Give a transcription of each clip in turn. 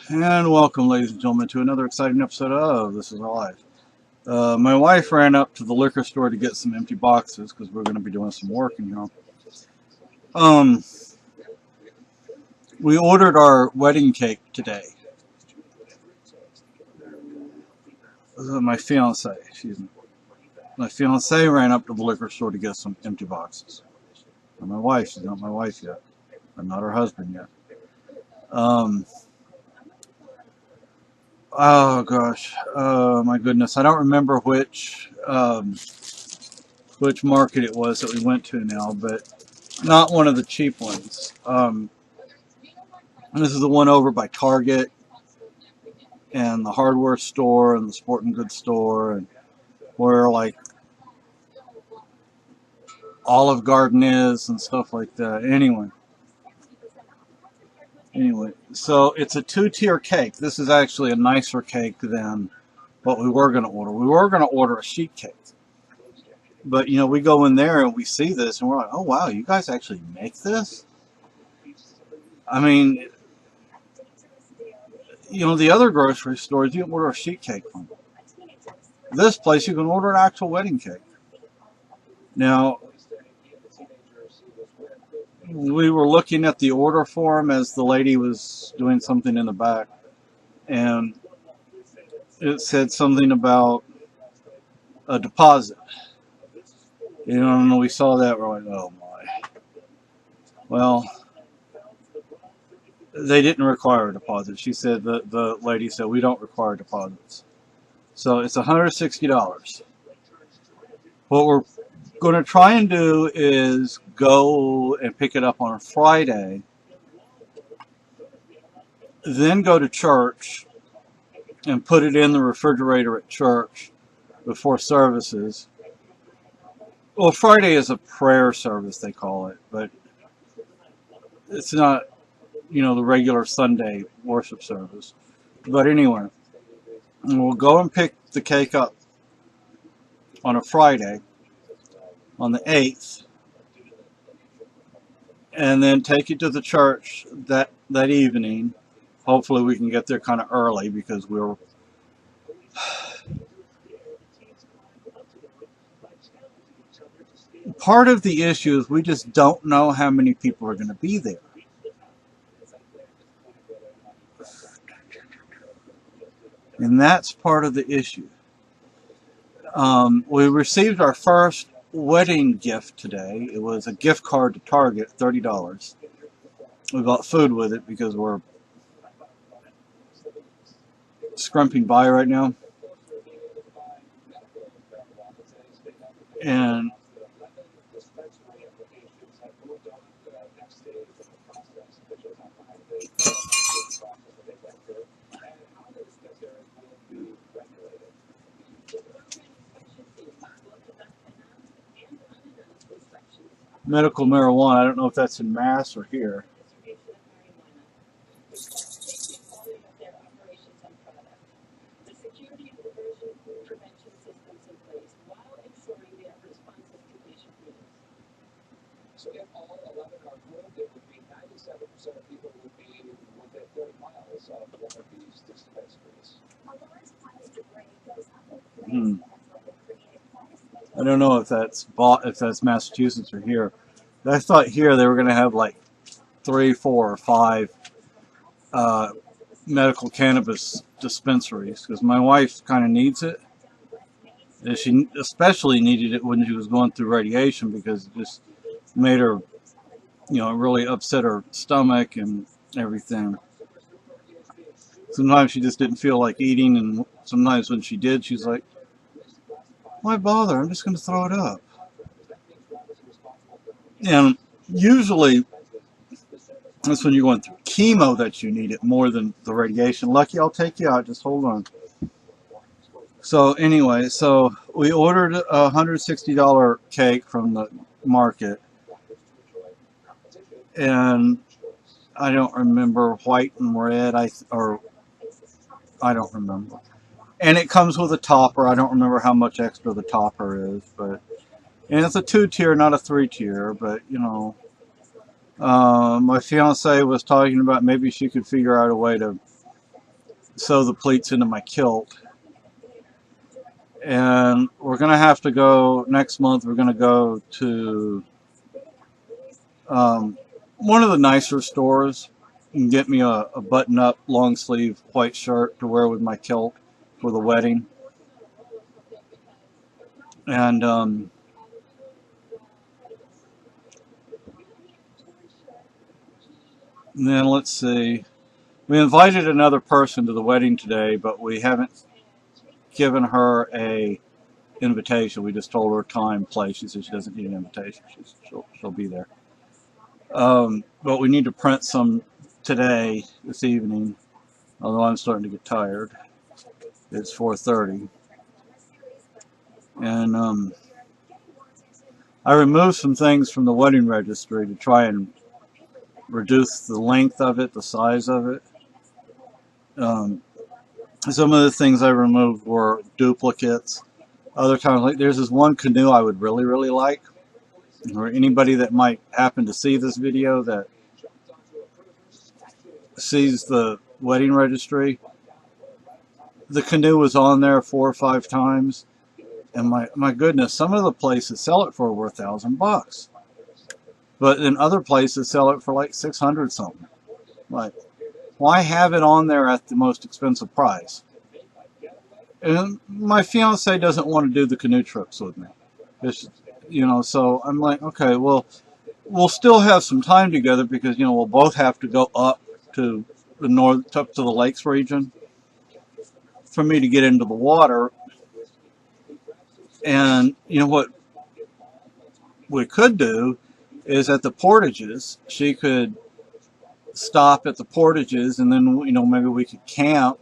And welcome, ladies and gentlemen, to another exciting episode of This Is Our Life. My wife ran up to the liquor store to get some empty boxes because we're going to be doing some work in here. Um, we ordered our wedding cake today. My fiance, excuse me. My fiance ran up to the liquor store to get some empty boxes. And my wife, she's not my wife yet. I'm not her husband yet. Oh gosh, my goodness, I don't remember which market it was that we went to now, but not one of the cheap ones. This is the one over by Target and the hardware store and the sporting goods store, and where like Olive Garden is and stuff like that. Anyway, so it's a two-tier cake. This is actually a nicer cake than what we were going to order. We were going to order a sheet cake. But, you know, we go in there and we see this and we're like, oh, wow, you guys actually make this? I mean, you know, the other grocery stores, you can order a sheet cake from. This place, you can order an actual wedding cake. Now, we were looking at the order form as the lady was doing something in the back, and it said something about a deposit. You know, and we saw that, we're like, oh my. Well, they didn't require a deposit. She said, the lady said, we don't require deposits. So it's $160. What we're going to try and do is go and pick it up on a Friday, then go to church and put it in the refrigerator at church before services. Well, Friday is a prayer service, they call it, but it's not, you know, the regular Sunday worship service. But anyway, we'll go and pick the cake up on a Friday, on the 8th, and then take it to the church that evening. Hopefully we can get there kind of early because we're part of the issue is we just don't know how many people are going to be there. And that's part of the issue. We received our first wedding gift today. It was a gift card to Target, $30. We bought food with it because we're scrumping by right now. And medical marijuana, I don't know if that's in Mass or here. So if all 11 are approved, it would be 97% of people would be within 30 miles of one of these dispensaries. I don't know if that's Massachusetts or here. I thought here they were going to have like 3, 4, or 5 medical cannabis dispensaries because my wife kind of needs it. And she especially needed it when she was going through radiation because it just made her, you know, really upset her stomach and everything. Sometimes she just didn't feel like eating, and sometimes when she did, she's like, why bother? I'm just going to throw it up. And usually, that's when you're going through chemo that you need it more than the radiation. Lucky, I'll take you out. Just hold on. So anyway, so we ordered a $160 cake from the market. And I don't remember, white and red, I don't remember. And it comes with a topper. I don't remember how much extra the topper is, but and it's a 2-tier, not a 3-tier. But you know, my fiance was talking about maybe she could figure out a way to sew the pleats into my kilt. And we're going to have to go, next month we're going to go to one of the nicer stores and get me a button-up long sleeve white shirt to wear with my kilt for the wedding. And then let's see, we invited another person to the wedding today, but we haven't given her a invitation. We just told her time, place. She said she doesn't need an invitation. She'll be there. But we need to print some today, this evening, although I'm starting to get tired. It's 4:30. And I removed some things from the wedding registry to try and reduce the length of it, the size of it. Some of the things I removed were duplicates. Other times, like there's this one canoe I would really, really like. Or anybody that might happen to see this video that sees the wedding registry, the canoe was on there 4 or 5 times, and my goodness, some of the places sell it for over $1,000, but in other places sell it for like 600 something. Like, why have it on there at the most expensive price? And my fiance doesn't want to do the canoe trips with me. It's, so I'm like, okay, well, we'll still have some time together because, we'll both have to go up to the north, up to the lakes region for me to get into the water. And, what we could do is at the portages, she could stop at the portages and then, maybe we could camp.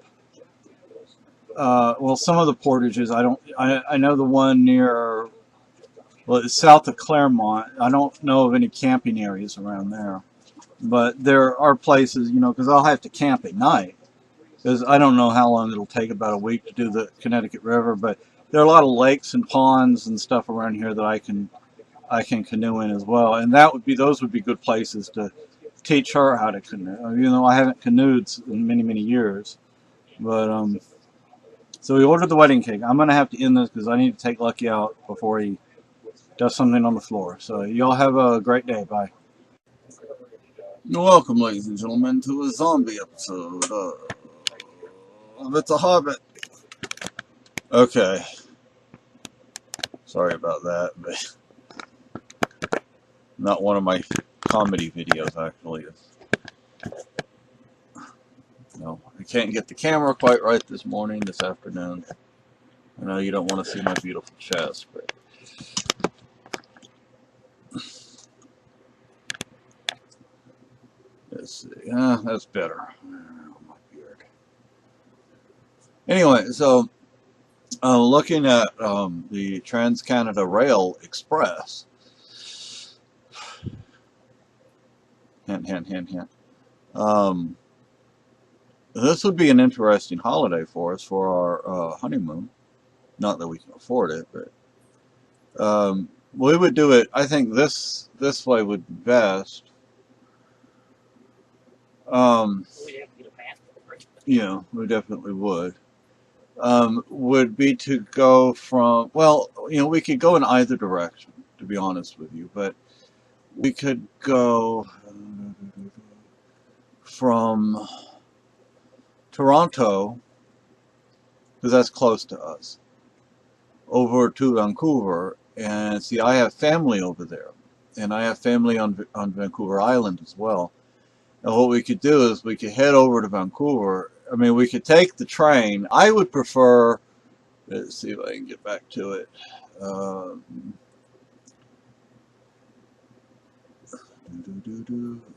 Well, some of the portages, I know the one near, well, it's south of Claremont. I don't know of any camping areas around there. But there are places, because I'll have to camp at night. Because I don't know how long it'll take, about a week to do the Connecticut River. But there are a lot of lakes and ponds and stuff around here that I can canoe in as well. And those would be good places to teach her how to canoe. I haven't canoed in many, many years. But, so we ordered the wedding cake. I'm going to have to end this because I need to take Lucky out before he does something on the floor. So y'all have a great day. Bye. Welcome, ladies and gentlemen, to a zombie episode of It's a Hobbit. Okay. Sorry about that, but not one of my comedy videos, actually. No, I can't get the camera quite right this afternoon. I know you don't want to see my beautiful chest, but let's see. That's better. Oh, my beard. Anyway, so looking at the Trans-Canada Rail Express. Hint, hint, hint, hint. This would be an interesting holiday for us for our honeymoon. Not that we can afford it, but we would do it. I think this way would be best. Yeah, we definitely would. Would be to go from, well, we could go in either direction, to be honest with you, but we could go from Toronto, because that's close to us, over to Vancouver. And see, I have family over there, and I have family on Vancouver Island as well. And what we could do is we could head over to Vancouver. I mean, we could take the train. I would prefer, let's see if I can get back to it.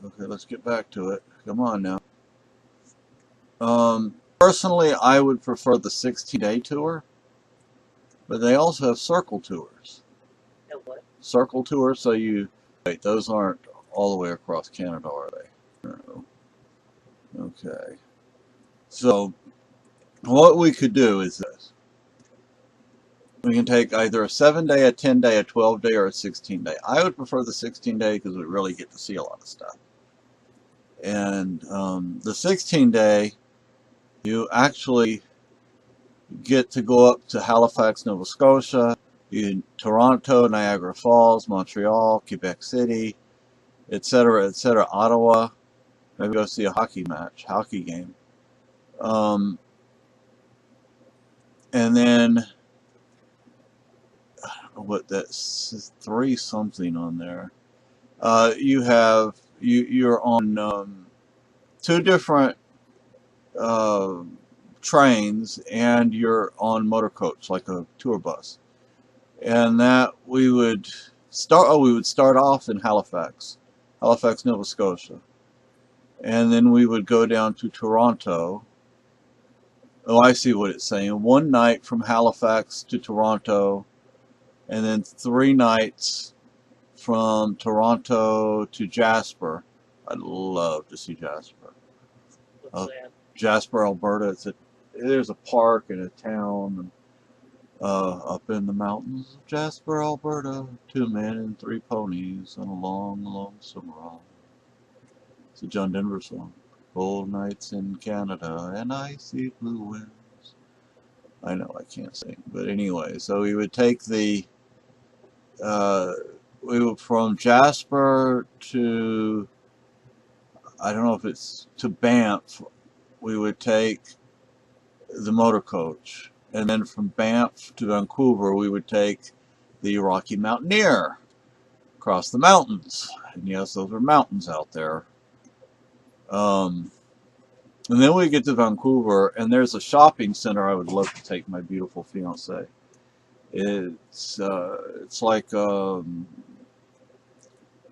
Okay, let's get back to it. Come on now. Personally, I would prefer the 16-day tour, but they also have circle tours. What? Circle tours, so wait, those aren't all the way across Canada, are they? No. Okay. So, what we could do is this. We can take either a 7-day, a 10-day, a 12-day, or a 16-day. I would prefer the 16-day because we really get to see a lot of stuff. And the 16-day, You actually get to go up to Halifax, Nova Scotia, Toronto, Niagara Falls, Montreal, Quebec City, etc., etc., Ottawa. Maybe go see a hockey game. And then what, that's three something on there. You're on two different uh, trains, and you're on motor coach like a tour bus. And that we would start off in Halifax, Nova Scotia, and then we would go down to Toronto. Oh, I see what it's saying. One night from Halifax to Toronto, and then 3 nights from Toronto to Jasper. I'd love to see Jasper. Jasper, Alberta. There's a park and a town up in the mountains of Jasper, Alberta. 2 men and 3 ponies on a long, long summer ride. It's a John Denver song. Cold nights in Canada and icy blue winds. I know I can't sing, but anyway, so we would take we would from Jasper to, I don't know if it's to Banff, we would take the motor coach. And then from Banff to Vancouver, we would take the Rocky Mountaineer across the mountains. And yes, those are mountains out there. And then we get to Vancouver, and there's a shopping center I would love to take my beautiful fiance. It's like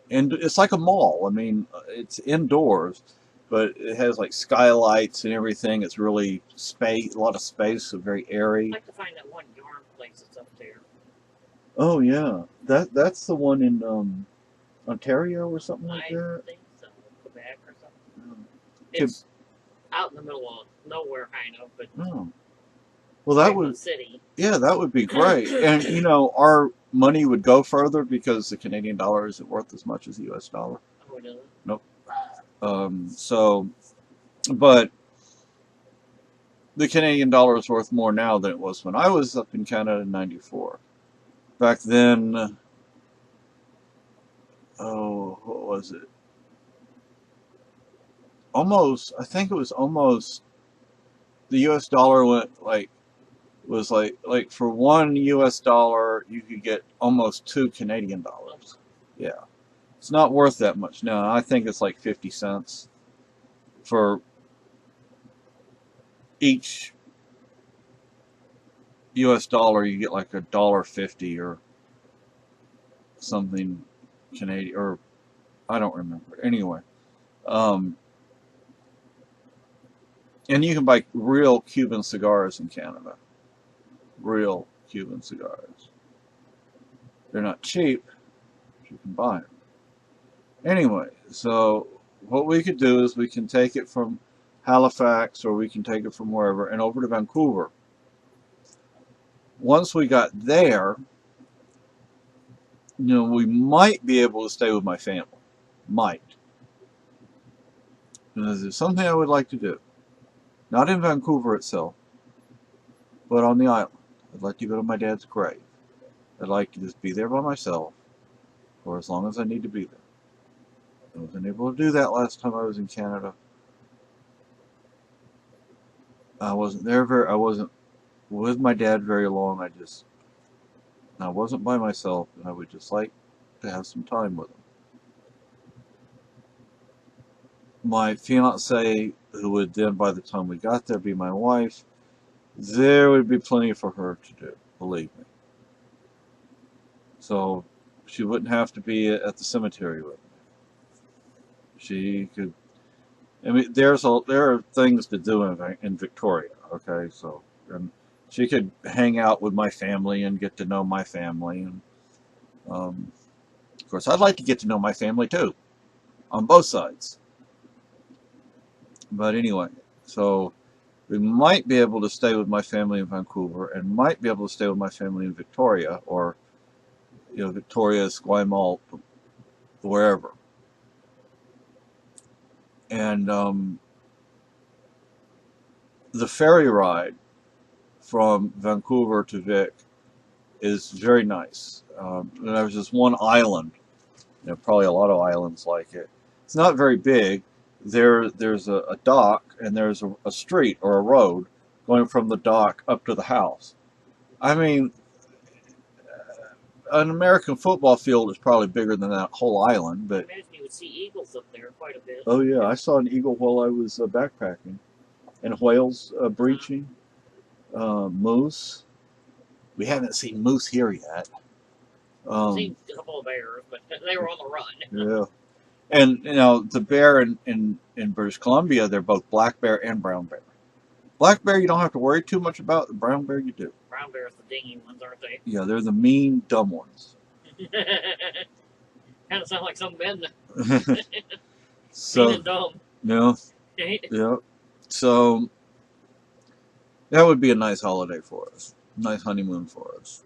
it's like a mall. I mean, it's indoors, but it has like skylights and everything. It's really a lot of space, so very airy. I'd like to find that one yarn place that's up there. Oh yeah, that's the one in Ontario or something like that. I think so, Quebec or something. It's out in the middle of nowhere, kind of, but well, that would city. Yeah, that would be great. And you know, our money would go further because the Canadian dollar isn't worth as much as the U.S. dollar. Oh, it isn't? Nope. But the Canadian dollar is worth more now than it was when I was up in Canada in '94. Back then, what was it? I think it was almost, the U.S. dollar was like for $1 you could get almost $2 Canadian. Yeah. It's not worth that much now. I think it's like 50 cents for each U.S. dollar. You get like $1.50 or something Canadian, or I don't remember. Anyway, and you can buy real Cuban cigars in Canada. Real Cuban cigars. They're not cheap, but you can buy them. Anyway, so what we could do is we can take it from Halifax, or we can take it from wherever, and over to Vancouver. Once we got there, you know, we might be able to stay with my family. Might. And this is something I would like to do. Not in Vancouver itself, but on the island. I'd like to go to my dad's grave. I'd like to just be there by myself for as long as I need to be there. I wasn't able to do that last time I was in Canada. I wasn't with my dad very long. I wasn't by myself, and I would just like to have some time with him. My fiance, who would then, by the time we got there, be my wife, there would be plenty for her to do, believe me. So she wouldn't have to be at the cemetery with me. She could. I mean, there are things to do in Victoria. Okay, so and she could hang out with my family and get to know my family, and of course, I'd like to get to know my family too, on both sides. But anyway, so we might be able to stay with my family in Vancouver, and might be able to stay with my family in Victoria, or Victoria, Esquimalt, wherever. And the ferry ride from Vancouver to Vic is very nice. There was this one island, probably a lot of islands like it. It's not very big. There's a dock and there's a street or a road going from the dock up to the house. I mean, an American football field is probably bigger than that whole island, I but imagine you would see eagles up there quite a bit. oh yeah, I saw an eagle while I was backpacking, and whales breaching, moose. We haven't seen moose here yet. I've seen a couple of bears, but they were on the run. Yeah, and the bear in British Columbia, they're both black bear and brown bear. Black bear you don't have to worry too much about. The brown bear you do. Brown bears, the dingy ones, aren't they? Yeah, they're the mean, dumb ones. Kind of sound like some men. So Mean and dumb. yeah. So that would be a nice holiday for us. Nice honeymoon for us.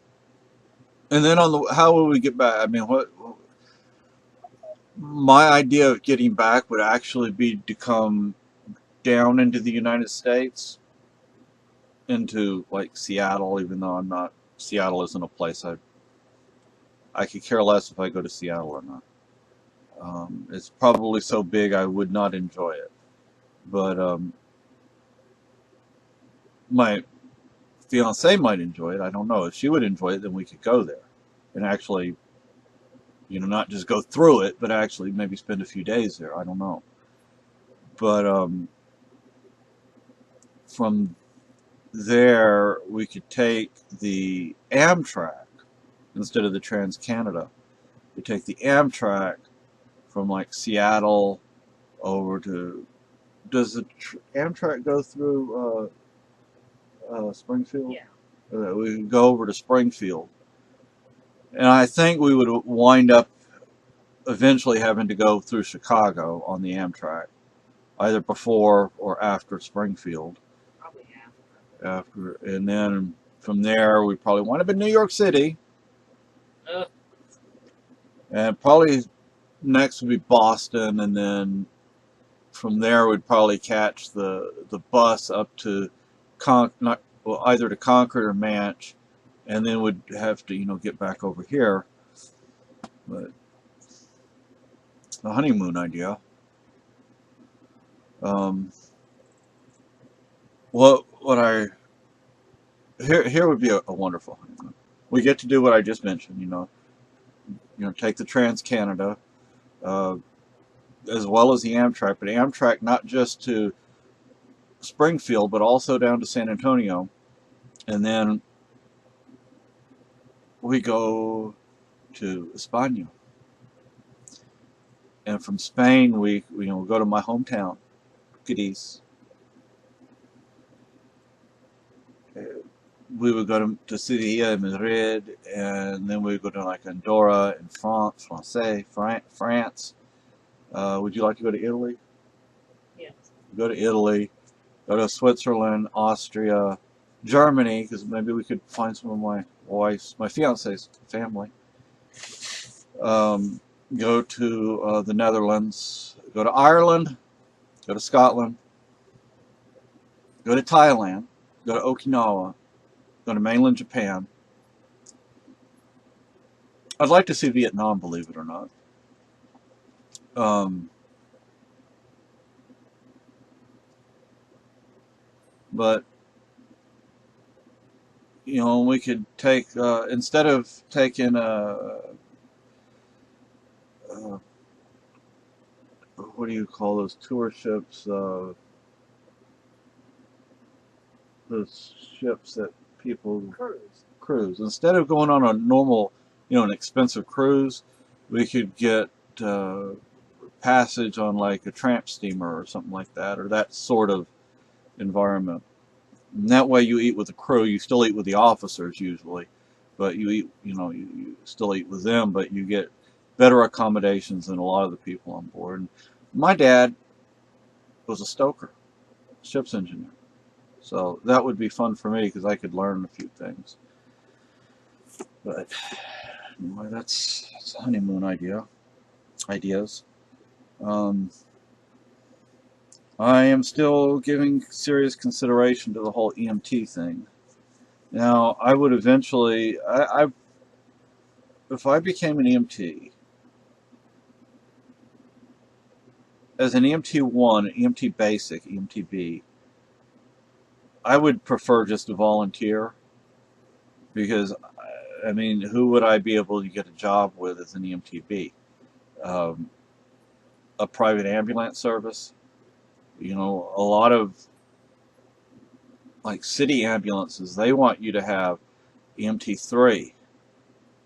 And then how will we get back? I mean, my idea of getting back would actually be to come down into the United States, into like Seattle, even though Seattle isn't a place I could care less if I go to Seattle or not. It's probably so big I would not enjoy it. But my fiance might enjoy it. I don't know. If she would enjoy it, then we could go there and actually, not just go through it, but actually maybe spend a few days there. I don't know. But from there, we could take the Amtrak instead of the Trans-Canada. We take the Amtrak from like Seattle over to. Does the Amtrak go through Springfield? Yeah. We could go over to Springfield, and I think we would wind up eventually having to go through Chicago on the Amtrak, either before or after Springfield. Probably After, and then from there we probably wind up in New York City, and probably next would be Boston, and then from there we'd probably catch the bus up to either to Concord or Manch, and then we'd have to get back over here. But the honeymoon idea. Here would be a wonderful honeymoon. We get to do what I just mentioned. Take the Trans-Canada, as well as the Amtrak, but Amtrak not just to Springfield, but also down to San Antonio, and then we go to España, and from Spain we go to my hometown, Cadiz. We would go to Sevilla, Madrid, and then we would go to like Andorra and France. Would you like to go to Italy? Yes. Go to Italy, go to Switzerland, Austria, Germany, because maybe we could find some of my fiance's family. Go to the Netherlands, go to Ireland, go to Scotland, go to Thailand, go to Okinawa, go to mainland Japan. I'd like to see Vietnam, believe it or not. But we could take instead of taking what do you call those tour ships? Those ships that people cruise. Instead of going on a normal, an expensive cruise, we could get passage on like a tramp steamer or something like that, or that sort of environment. And that way you eat with the crew. You still eat with the officers usually, but you still eat with them, but you get better accommodations than a lot of the people on board. And my dad was a stoker, ship's engineer. So that would be fun for me because I could learn a few things. But anyway, that's a honeymoon ideas. I am still giving serious consideration to the whole EMT thing. Now, I would eventually, if I became an EMT, as an EMT1, EMT basic, EMTB, I would prefer just to volunteer because, I mean, who would I be able to get a job with as an EMTB? Um, a private ambulance service? You know, a lot of like city ambulances, they want you to have EMT3.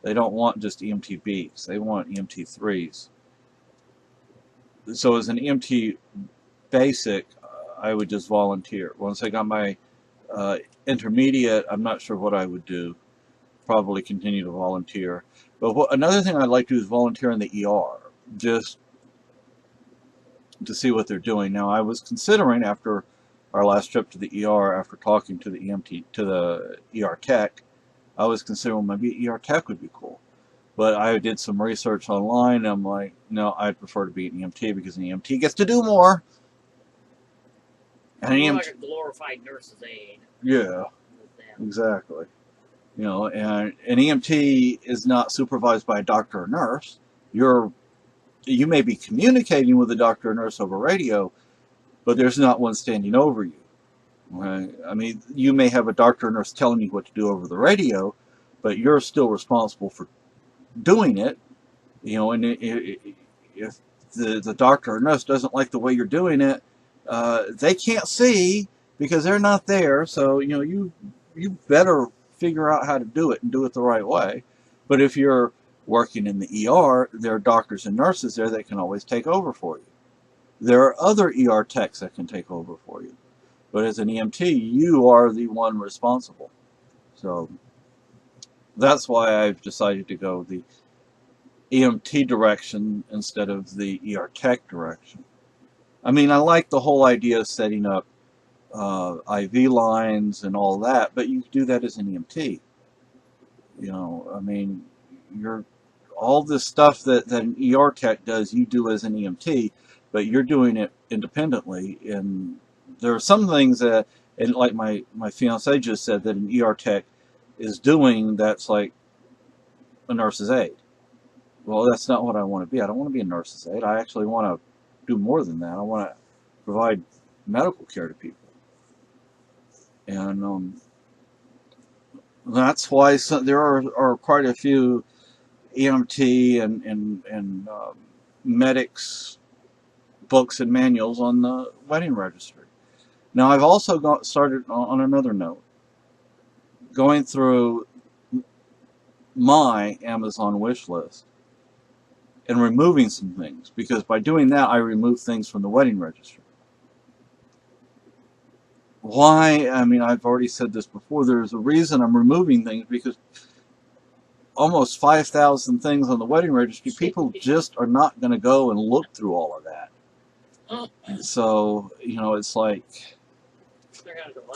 They don't want just EMTBs. They want EMT3s. So as an EMT basic, I would just volunteer. Once I got my intermediate, I'm not sure what I would do. Probably continue to volunteer. But another thing I'd like to do is volunteer in the ER, just to see what they're doing. Now, I was considering after our last trip to the ER, after talking to the ER tech, I was considering maybe ER tech would be cool. But I did some research online, and I'm like, no, I'd prefer to be an EMT because an EMT gets to do more. And more like a glorified nurse's aide. Yeah, exactly. You know, and an EMT is not supervised by a doctor or nurse. You may be communicating with a doctor or nurse over radio, but there's not one standing over you. Right? I mean, you may have a doctor or nurse telling you what to do over the radio, but you're still responsible for doing it. You know, and if the doctor or nurse doesn't like the way you're doing it, they can't see because they're not there. So, you know, you better figure out how to do it and do it the right way. But if you're working in the ER, there are doctors and nurses there that can always take over for you. There are other ER techs that can take over for you. But as an EMT, you are the one responsible. So that's why I've decided to go the EMT direction instead of the ER tech direction. I mean, I like the whole idea of setting up IV lines and all that, but you do that as an EMT. You know, I mean, all this stuff that an ER tech does, you do as an EMT, but you're doing it independently. And there are some things that, and like my fiance just said, that an ER tech is doing that's like a nurse's aide. Well, that's not what I want to be. I don't want to be a nurse's aide. I actually want to do more than that. I want to provide medical care to people. And that's why there are quite a few EMT and medics books and manuals on the wedding registry. Now, I've also started on another note, going through my Amazon wish list and removing some things, because by doing that, I remove things from the wedding registry. Why? I mean, I've already said this before. There's a reason I'm removing things, because almost 5,000 things on the wedding registry, people just are not going to go and look through all of that. So, you know, it's like, they're going to go,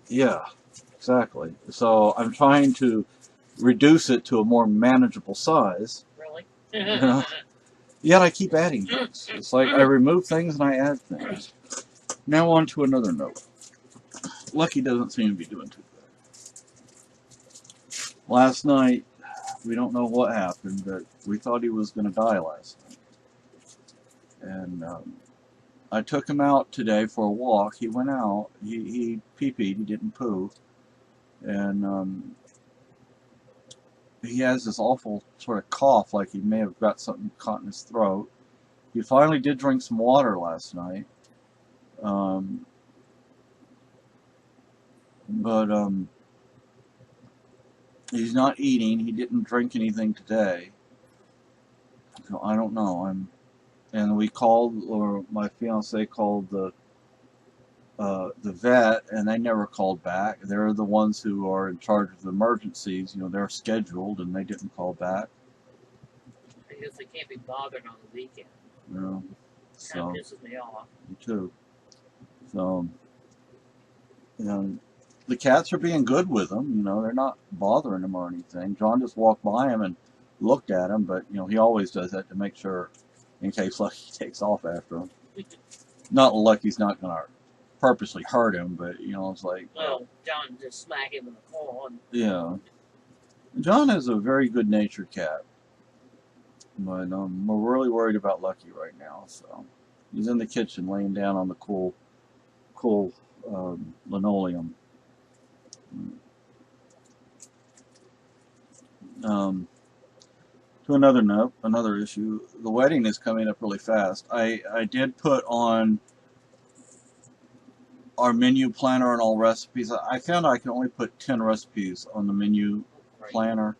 yeah, exactly. So I'm trying to reduce it to a more manageable size. Really? You know? Yet I keep adding things. It's like I remove things and I add things. Now on to another note. Lucky doesn't seem to be doing too good. Last night, we don't know what happened, but we thought he was going to die last night. And I took him out today for a walk. He went out. He pee-peed. He didn't poo. And he has this awful sort of cough, like he may have got something caught in his throat. He finally did drink some water last night. But he's not eating. He didn't drink anything today. So I don't know. And we called, or my fiance called the vet, and they never called back. They're the ones who are in charge of the emergencies. You know, they're scheduled, and they didn't call back. I guess they can't be bothered on the weekend. You know, so that pisses me off. Me too. So, you know, the cats are being good with him. You know, they're not bothering him or anything. John just walked by him and looked at him, but you know, he always does that to make sure, in case Lucky takes off after him. Not Lucky's not going to purposely hurt him, but you know, it's like, Well, John just smack him in the paw. And yeah. John is a very good-natured cat, but we're really worried about Lucky right now. So he's in the kitchen, laying down on the cool linoleum. To another note, another issue, the wedding is coming up really fast. I did put on our menu planner and all recipes. I found I can only put 10 recipes on the menu right. planner.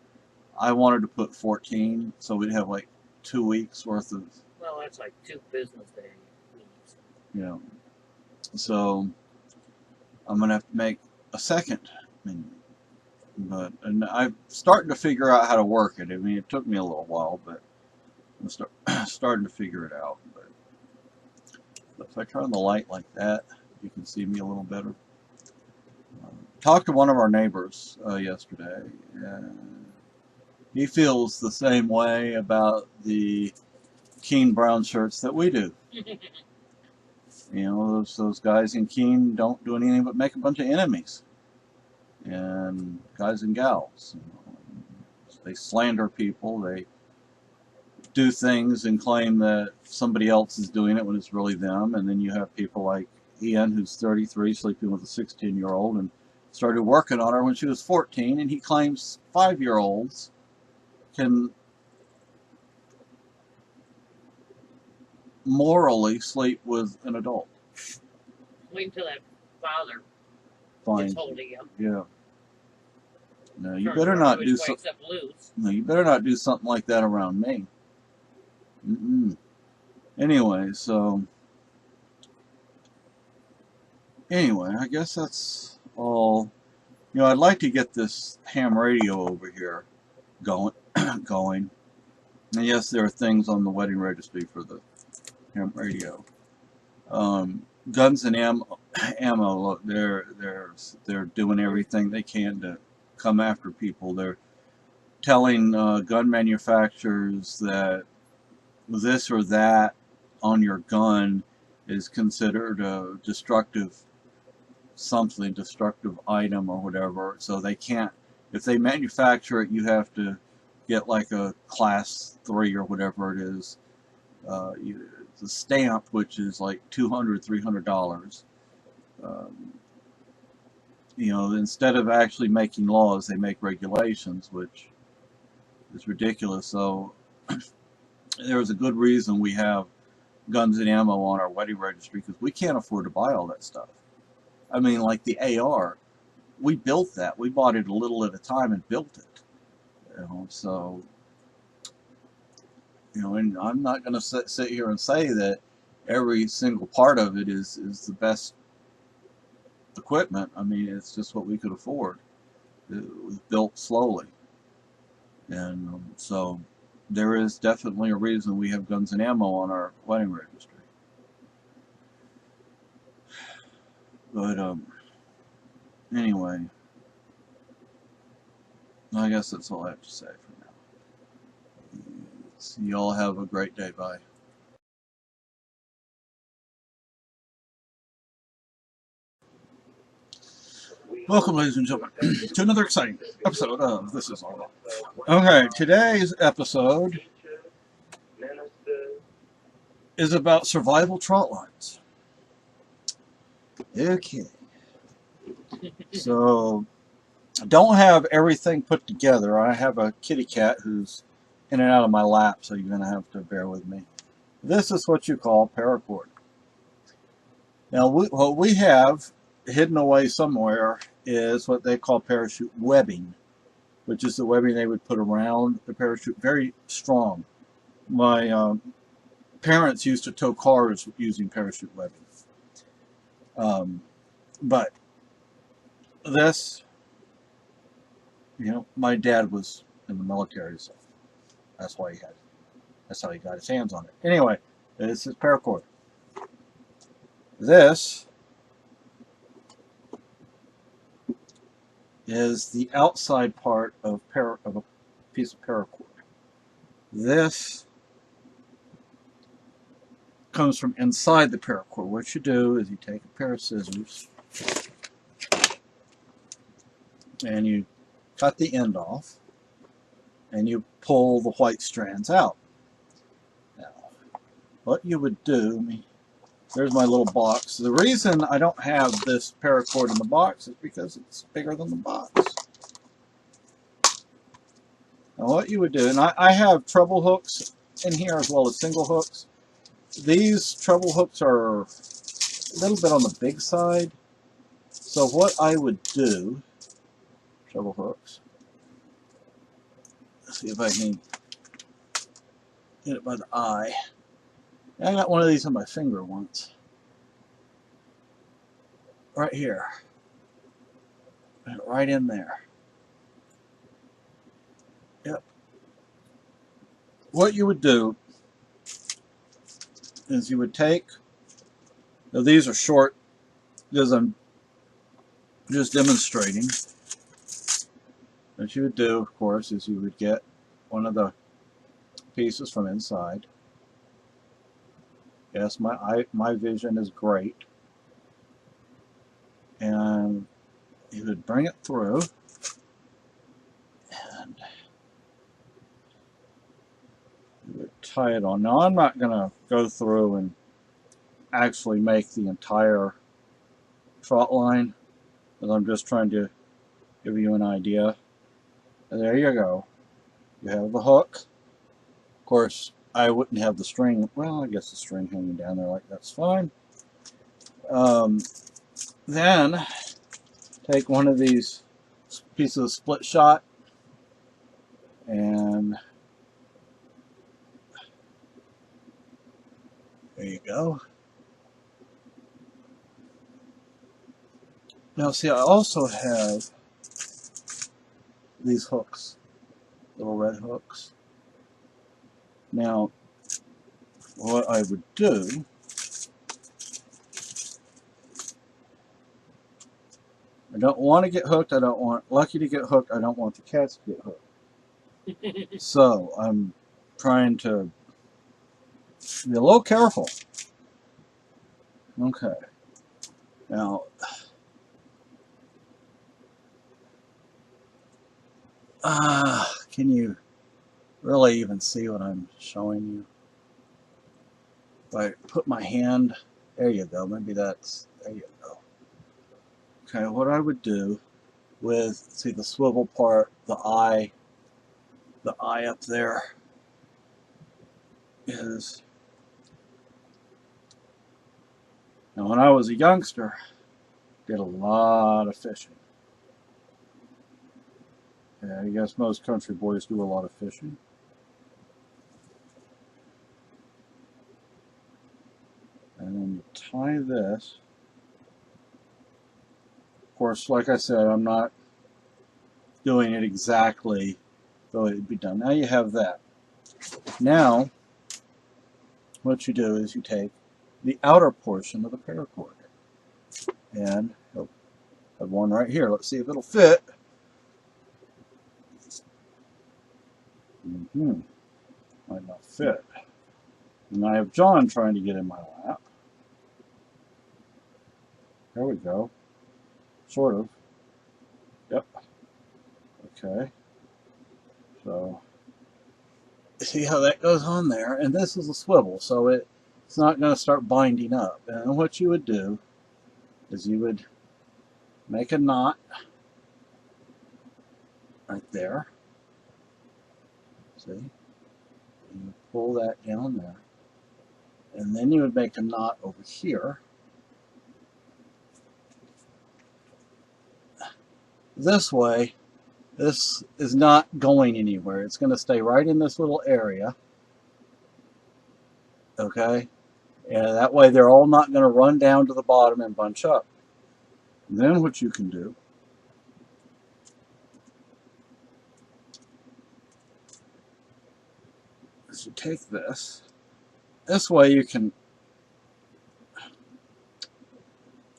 I wanted to put 14, so we'd have like 2 weeks worth of. Well, that's like 2 business days. Yeah. So I'm gonna have to make a second menu, and I'm starting to figure out how to work it. I mean, it took me a little while, but I'm starting to figure it out. But if I turn the light like that, you can see me a little better. Talked to one of our neighbors yesterday, and he feels the same way about the Keene brown shirts that we do. You know, those guys in Keene don't do anything but make a bunch of enemies, and guys and gals. You know, they slander people. They do things and claim that somebody else is doing it when it's really them. And then you have people like Ian, who's 33, sleeping with a 16-year-old, and started working on her when she was 14, and he claims 5-year-olds can morally sleep with an adult. Wait until that father Fine. gets hold of you. Yeah. No, you better not do something. No, you better not do something like that around me. Anyway, I guess that's all. You know, I'd like to get this ham radio over here going. And yes, there are things on the wedding registry for the ham radio. Guns and ammo. Look, they're doing everything they can to come after people. They're telling gun manufacturers that this or that on your gun is considered a destructive item or whatever. So they can't, if they manufacture it, you have to get like a class 3 or whatever it is. It's a stamp, which is like $200, $300. You know, instead of actually making laws, they make regulations, which is ridiculous. So there's a good reason we have guns and ammo on our wedding registry, because we can't afford to buy all that stuff. I mean, like the AR, we built that. We bought it a little at a time and built it. You know, so, you know, and I'm not going to sit here and say that every single part of it is the best equipment. I mean, it's just what we could afford. It was built slowly. And so there is definitely a reason we have guns and ammo on our wedding registry. But anyway, I guess that's all I have to say for now. You all have a great day. Bye. Welcome, ladies and gentlemen, to another exciting episode of This Is All. Okay, today's episode is about survival trot lines. Okay. So, I don't have everything put together. I have a kitty cat who's in and out of my lap, so you're going to have to bear with me. This is what you call paracord. Now, what we have hidden away somewhere is what they call parachute webbing, which is the webbing they would put around the parachute. Very strong. My parents used to tow cars using parachute webbing. But this, you know, my dad was in the military, so that's why that's how he got his hands on it. Anyway, this is paracord. This is the outside part of a piece of paracord. This comes from inside the paracord. What you do is you take a pair of scissors and you cut the end off and you pull the white strands out. Now, what you would do, there's my little box. The reason I don't have this paracord in the box is because it's bigger than the box. Now what you would do, and I have treble hooks in here as well as single hooks. These treble hooks are a little bit on the big side. So what I would do, treble hooks, let's see if I can get it by the eye. I got one of these on my finger once. Right here. Right in there. Yep. What you would do is you would take, now these are short because I'm just demonstrating. What you would do, of course, is you would get one of the pieces from inside. Yes, my vision is great. And you would bring it through and you would tie it on. Now I'm not going to go through and actually make the entire trot line, because I'm just trying to give you an idea. And there you go. You have the hook. Of course, I wouldn't have the string. Well, I guess the string hanging down there like that's fine. Then take one of these pieces of split shot and there you go. Now see, I also have these hooks, little red hooks. Now what I would do, I don't want to get hooked, I don't want Lucky to get hooked, I don't want the cats to get hooked. So I'm trying to be a little careful. Okay. Now, can you really even see what I'm showing you? If I put my hand, there you go, maybe that's, there you go. Okay, what I would do with, see the swivel part, the eye up there is, now when I was a youngster, did a lot of fishing. Yeah, I guess most country boys do a lot of fishing. And then you tie this. Of course, like I said, I'm not doing it exactly the way it'd be done. Now you have that. Now, what you do is you take the outer portion of the paracord. And you'll have one right here. Let's see if it'll fit. Might not fit. And I have John trying to get in my lap. There we go. Sort of. Yep. Okay. So, see how that goes on there? And this is a swivel, so it's not going to start binding up. And what you would do is you would make a knot right there. See? And you pull that down there. And then you would make a knot over here. This way, this is not going anywhere. It's going to stay right in this little area. Okay? And that way they're all not going to run down to the bottom and bunch up. And then what you can do is you take this. This way you can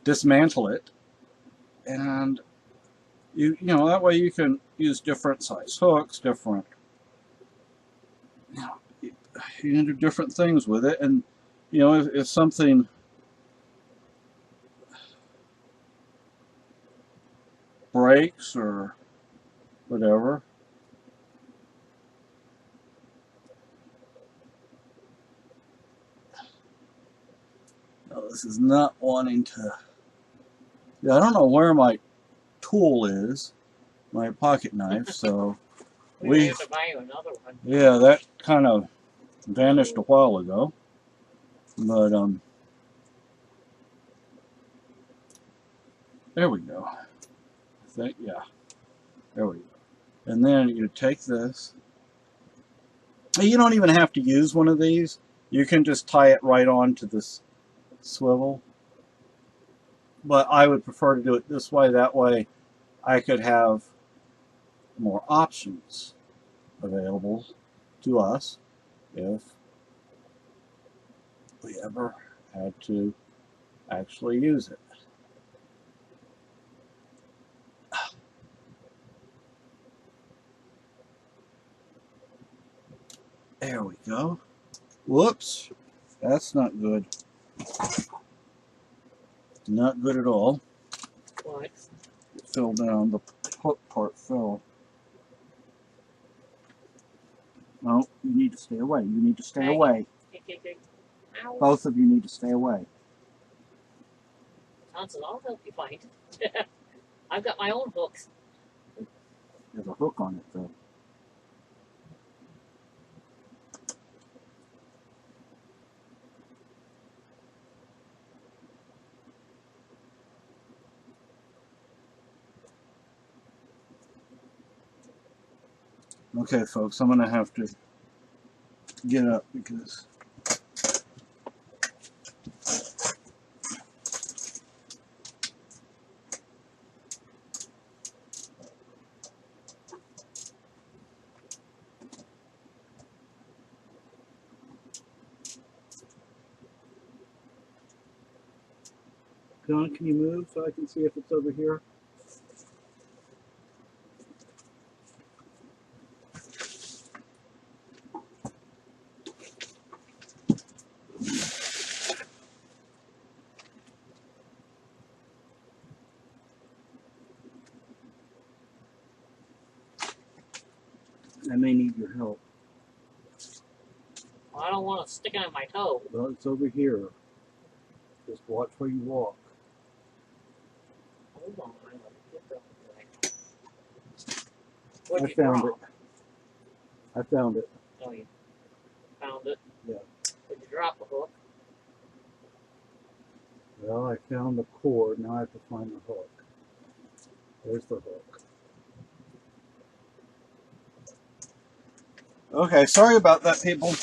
dismantle it, and you know that way you can use different size hooks, different, you can do different things with it, and you know, if something breaks or whatever. No, this is not wanting to. Yeah, I don't know where my tool is, my pocket knife. So We may have to buy you another one. yeah, that kind of vanished a while ago. But there we go. I think yeah, there we go. And then you take this. You don't even have to use one of these. You can just tie it right onto this swivel. But I would prefer to do it this way. That way I could have more options available to us if we ever had to actually use it. There we go. Whoops. That's not good. Not good at all. What? It fell down. The hook part fell. No, you need to stay away. You need to stay away. Ow. Both of you need to stay away. Johnson, I'll help you find it. I've got my own hooks. There's a hook on it, though. Okay, folks, I'm going to have to get up because John, can you move so I can see if it's over here? I may need your help. Well, I don't want to stick it on my toe. Well, it's over here. Just watch where you walk. Hold on, let me get the right. What'd I you found drop? it. I found it. Oh, you found it? Yeah. Did you drop the hook? Well, I found the cord. Now I have to find the hook. There's the hook. Okay, sorry about that, people.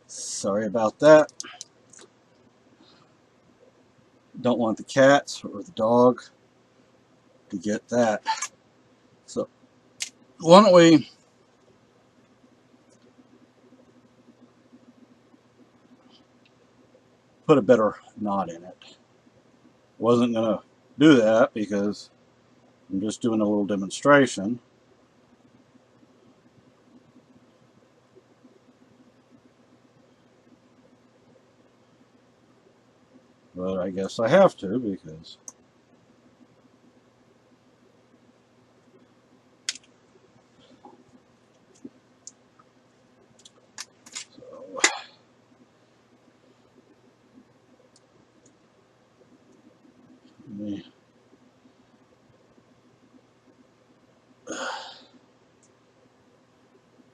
Sorry about that. Don't want the cats or the dog to get that. So, why don't we put a better knot in it? Wasn't going to do that because I'm just doing a little demonstration. But I guess I have to because so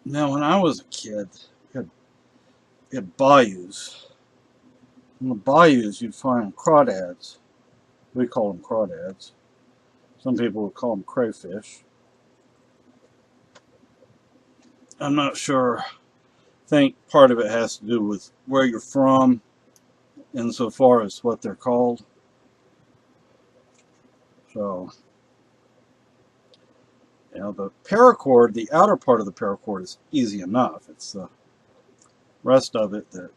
now when I was a kid, we had bayous. In the bayous you'd find crawdads. We call them crawdads. Some people would call them crayfish. I'm not sure. I think part of it has to do with where you're from insofar as what they're called. So, you know, the paracord, the outer part of the paracord is easy enough. It's the rest of it that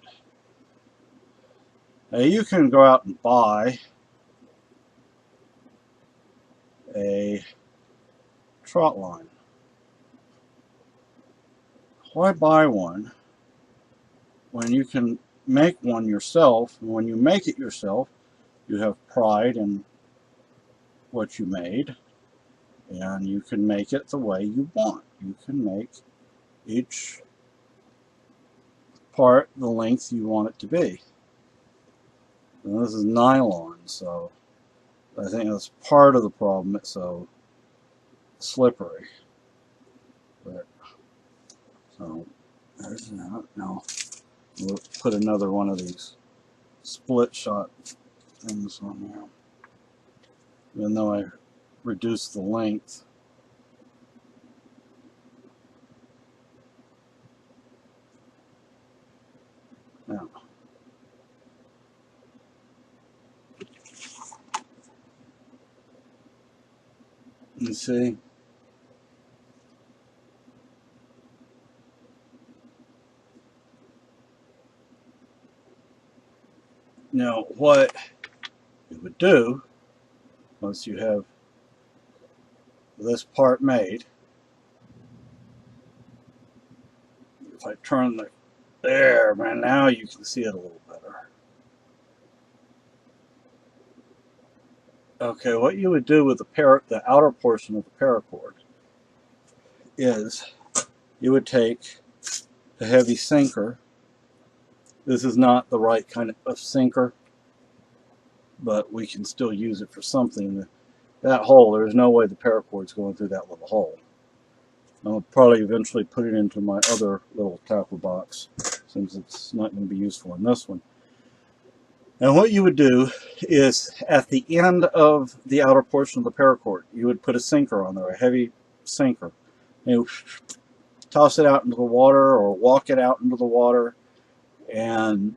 you can go out and buy a trot line why buy one when you can make one yourself? And when you make it yourself, you have pride in what you made, and you can make it the way you want. You can make each part the length you want it to be. And this is nylon, so I think that's part of the problem. It's so slippery. But so there's that. Now we'll put another one of these split shot things on here. Even though I reduced the length. Now, you see, now what you would do once you have this part made, if I turn the there, man, now you can see it a little better. Okay, what you would do with the outer portion of the paracord is you would take a heavy sinker. This is not the right kind of sinker, but we can still use it for something. That hole, there's no way the paracord's going through that little hole. I'll probably eventually put it into my other little tackle box, since it's not going to be useful in this one. And what you would do is, at the end of the outer portion of the paracord, you would put a sinker on there, a heavy sinker. And you toss it out into the water or walk it out into the water, and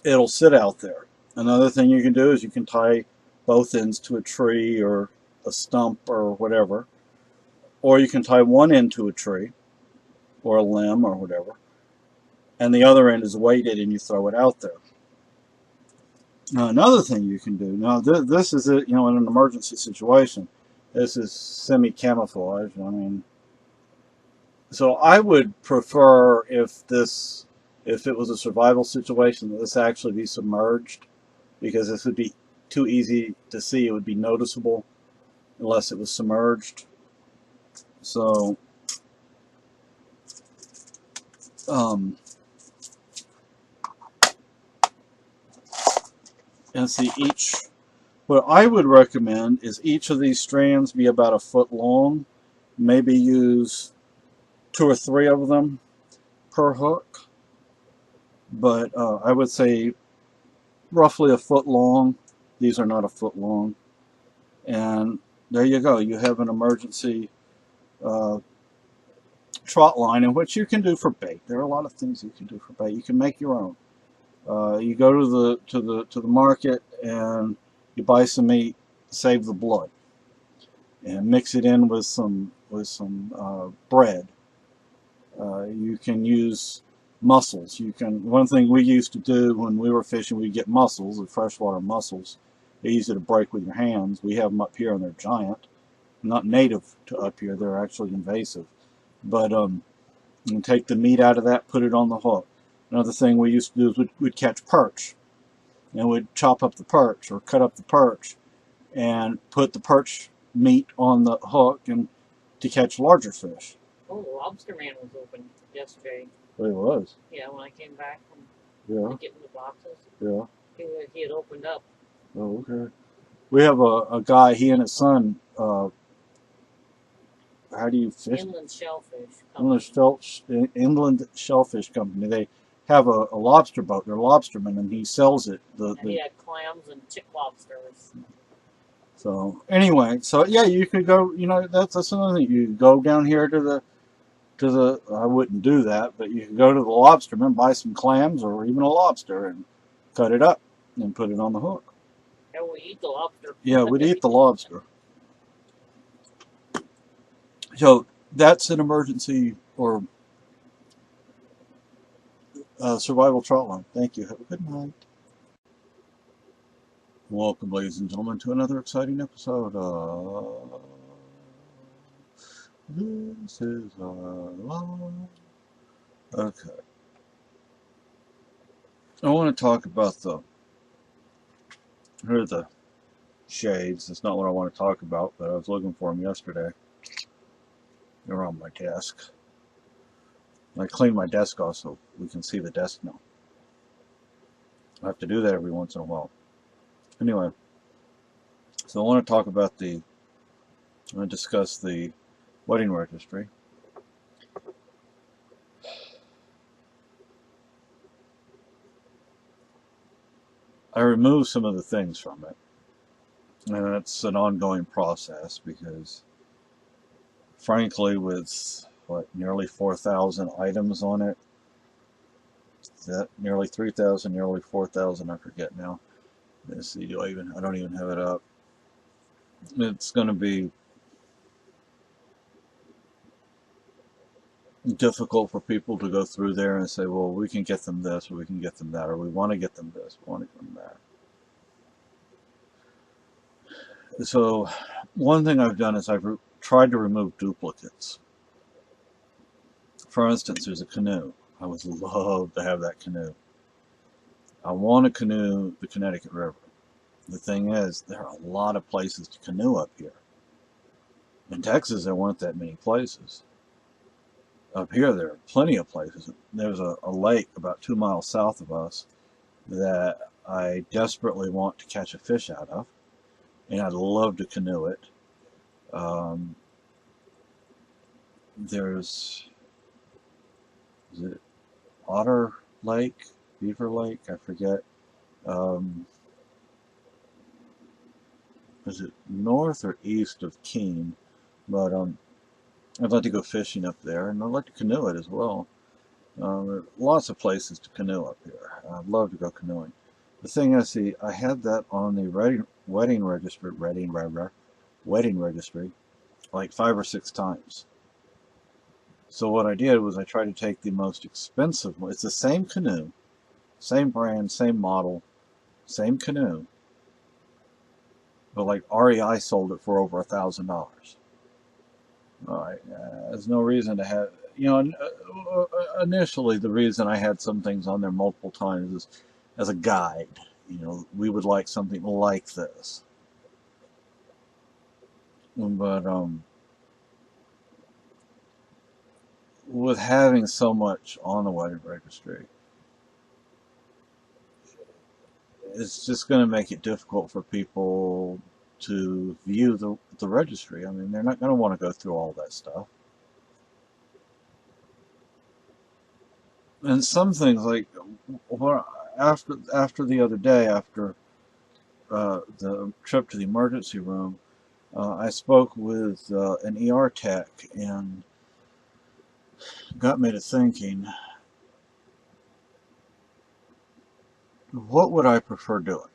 it'll sit out there. Another thing you can do is you can tie both ends to a tree or a stump or whatever. Or you can tie one end to a tree or a limb or whatever, and the other end is weighted and you throw it out there. Now, another thing you can do, now this is it, in an emergency situation. This is semi-camouflage. I mean, so I would prefer if it was a survival situation, that this actually be submerged, because this would be too easy to see. It would be noticeable unless it was submerged. So, and see, what I would recommend is each of these strands be about a foot long. Maybe use 2 or 3 of them per hook. But I would say roughly a foot long. These are not a foot long. And there you go. You have an emergency trot line, in which you can do for bait. There are a lot of things you can do for bait. You can make your own. You go to the market and you buy some meat, save the blood, and mix it in with some bread. You can use mussels. One thing we used to do when we were fishing, we'd get mussels, the freshwater mussels. They're easy to break with your hands. We have them up here and they're giant. Not native to up here, they're actually invasive. But you can take the meat out of that, put it on the hook. Another thing we used to do is we'd catch perch. And we'd chop up the perch or cut up the perch and put the perch meat on the hook and to catch larger fish. Oh, Lobster Man was open yesterday. It was. Yeah, when I came back from getting the boxes. Yeah. He had opened up. Oh, okay. We have a guy, he and his son, how do you fish? Inland Shellfish Company. Inland Shellfish Company. They have a lobster boat. They're lobstermen, and he sells it. And he had clams and chick lobsters. So anyway, yeah, you could go. That's another thing. You go down here to the. I wouldn't do that, but you can go to the lobsterman, buy some clams or even a lobster, and cut it up and put it on the hook. Yeah, we eat the lobster. Yeah, we'd eat the lobster. So that's an emergency or survival trot line. Thank you. Have a good night. Welcome, ladies and gentlemen, to another exciting episode of This Is Our Life. Okay. I want to talk about here are the shades. That's not what I want to talk about, but I was looking for them yesterday. They're on my desk. I cleaned my desk off so we can see the desk now. I have to do that every once in a while. Anyway, so I want to talk about I want to discuss the wedding registry. I removed some of the things from it, and it's an ongoing process because, frankly, with nearly 4,000 items on it, that nearly 3,000, nearly 4,000, I forget now. Let's see, I don't even have it up. It's going to be difficult for people to go through there and say, well, we can get them this, or we can get them that, or we want to get them this, we want to get them that. So one thing I've done is I've tried to remove duplicates. For instance, there's a canoe. I would love to have that canoe. I want to canoe the Connecticut River. The thing is, there are a lot of places to canoe up here. In Texas, there weren't that many places. Up here, there are plenty of places. There's a lake about 2 miles south of us that I desperately want to catch a fish out of, and I'd love to canoe it. Is it Otter Lake, Beaver Lake? I forget. Is it north or east of Keene? But I'd like to go fishing up there, and I'd like to canoe it as well. There are lots of places to canoe up here. I'd love to go canoeing. The thing is, see, I had that on the wedding registry like 5 or 6 times. So what I did was I tried to take the most expensive one. It's the same canoe, same brand, same model, same canoe, but like REI sold it for over $1,000. All right, there's no reason to have, initially the reason I had some things on there multiple times is as a guide. We would like something like this. But with having so much on the wedding registry, it's just going to make it difficult for people to view the registry. I mean, they're not going to want to go through all that stuff. And some things, like after the other day, after the trip to the emergency room, I spoke with an ER tech, and got me to thinking, what would I prefer doing?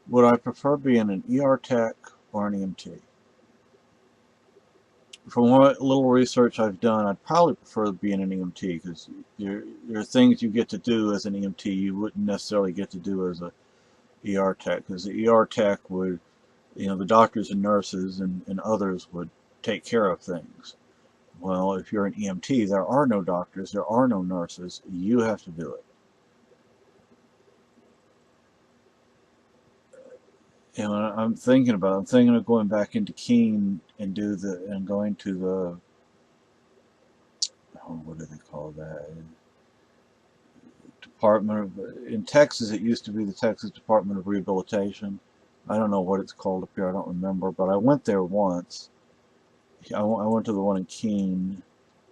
Would I prefer being an ER tech or an EMT? From what little research I've done, I'd probably prefer being an EMT, because there are things you get to do as an EMT you wouldn't necessarily get to do as a ER tech, because the ER tech would, the doctors and nurses and others would take care of things. Well, if you're an EMT, there are no doctors, there are no nurses, you have to do it. And I'm thinking of going back into Keene and going to the, what do they call that? In Texas, it used to be the Texas Department of Rehabilitation. I don't know what it's called up here, I don't remember, but I went there once. I went to the one in Keene,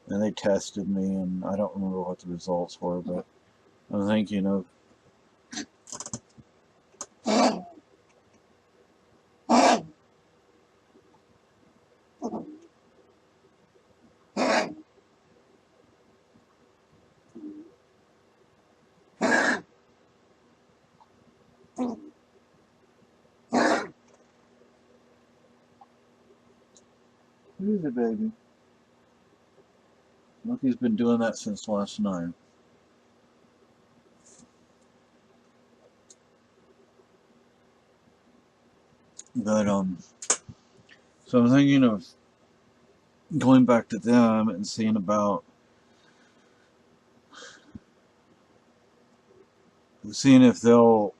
and they tested me, and I don't remember what the results were, but I'm thinking of who's it, baby? Look, he's been doing that since last night. But so I'm thinking of going back to them and seeing about seeing if they'll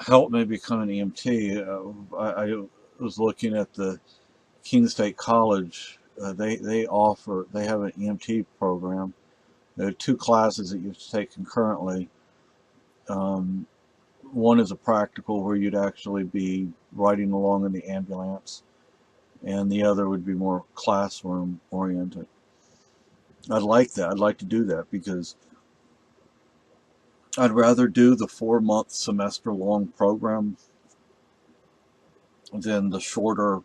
help me become an EMT. I was looking at the Keene State College. They have an EMT program. There are two classes that you have to take concurrently. Um, One is a practical where you'd actually be riding along in the ambulance, and the other would be more classroom oriented. I'd like that. I'd like to do that because I'd rather do the 4-month semester long program than the shorter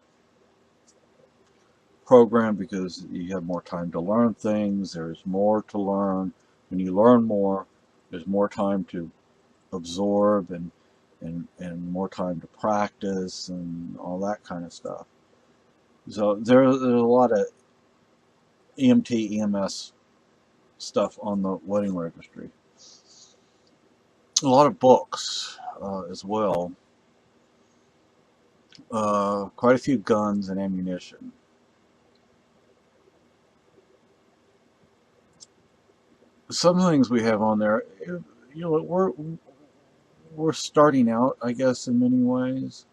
program, because you have more time to learn things. There's more to learn. When you learn more, there's more time to absorb and more time to practice and all that kind of stuff. So there's a lot of EMT, EMS stuff on the wedding registry. A lot of books as well. Quite a few guns and ammunition. Some things we have on there, we're starting out, I guess, in many ways.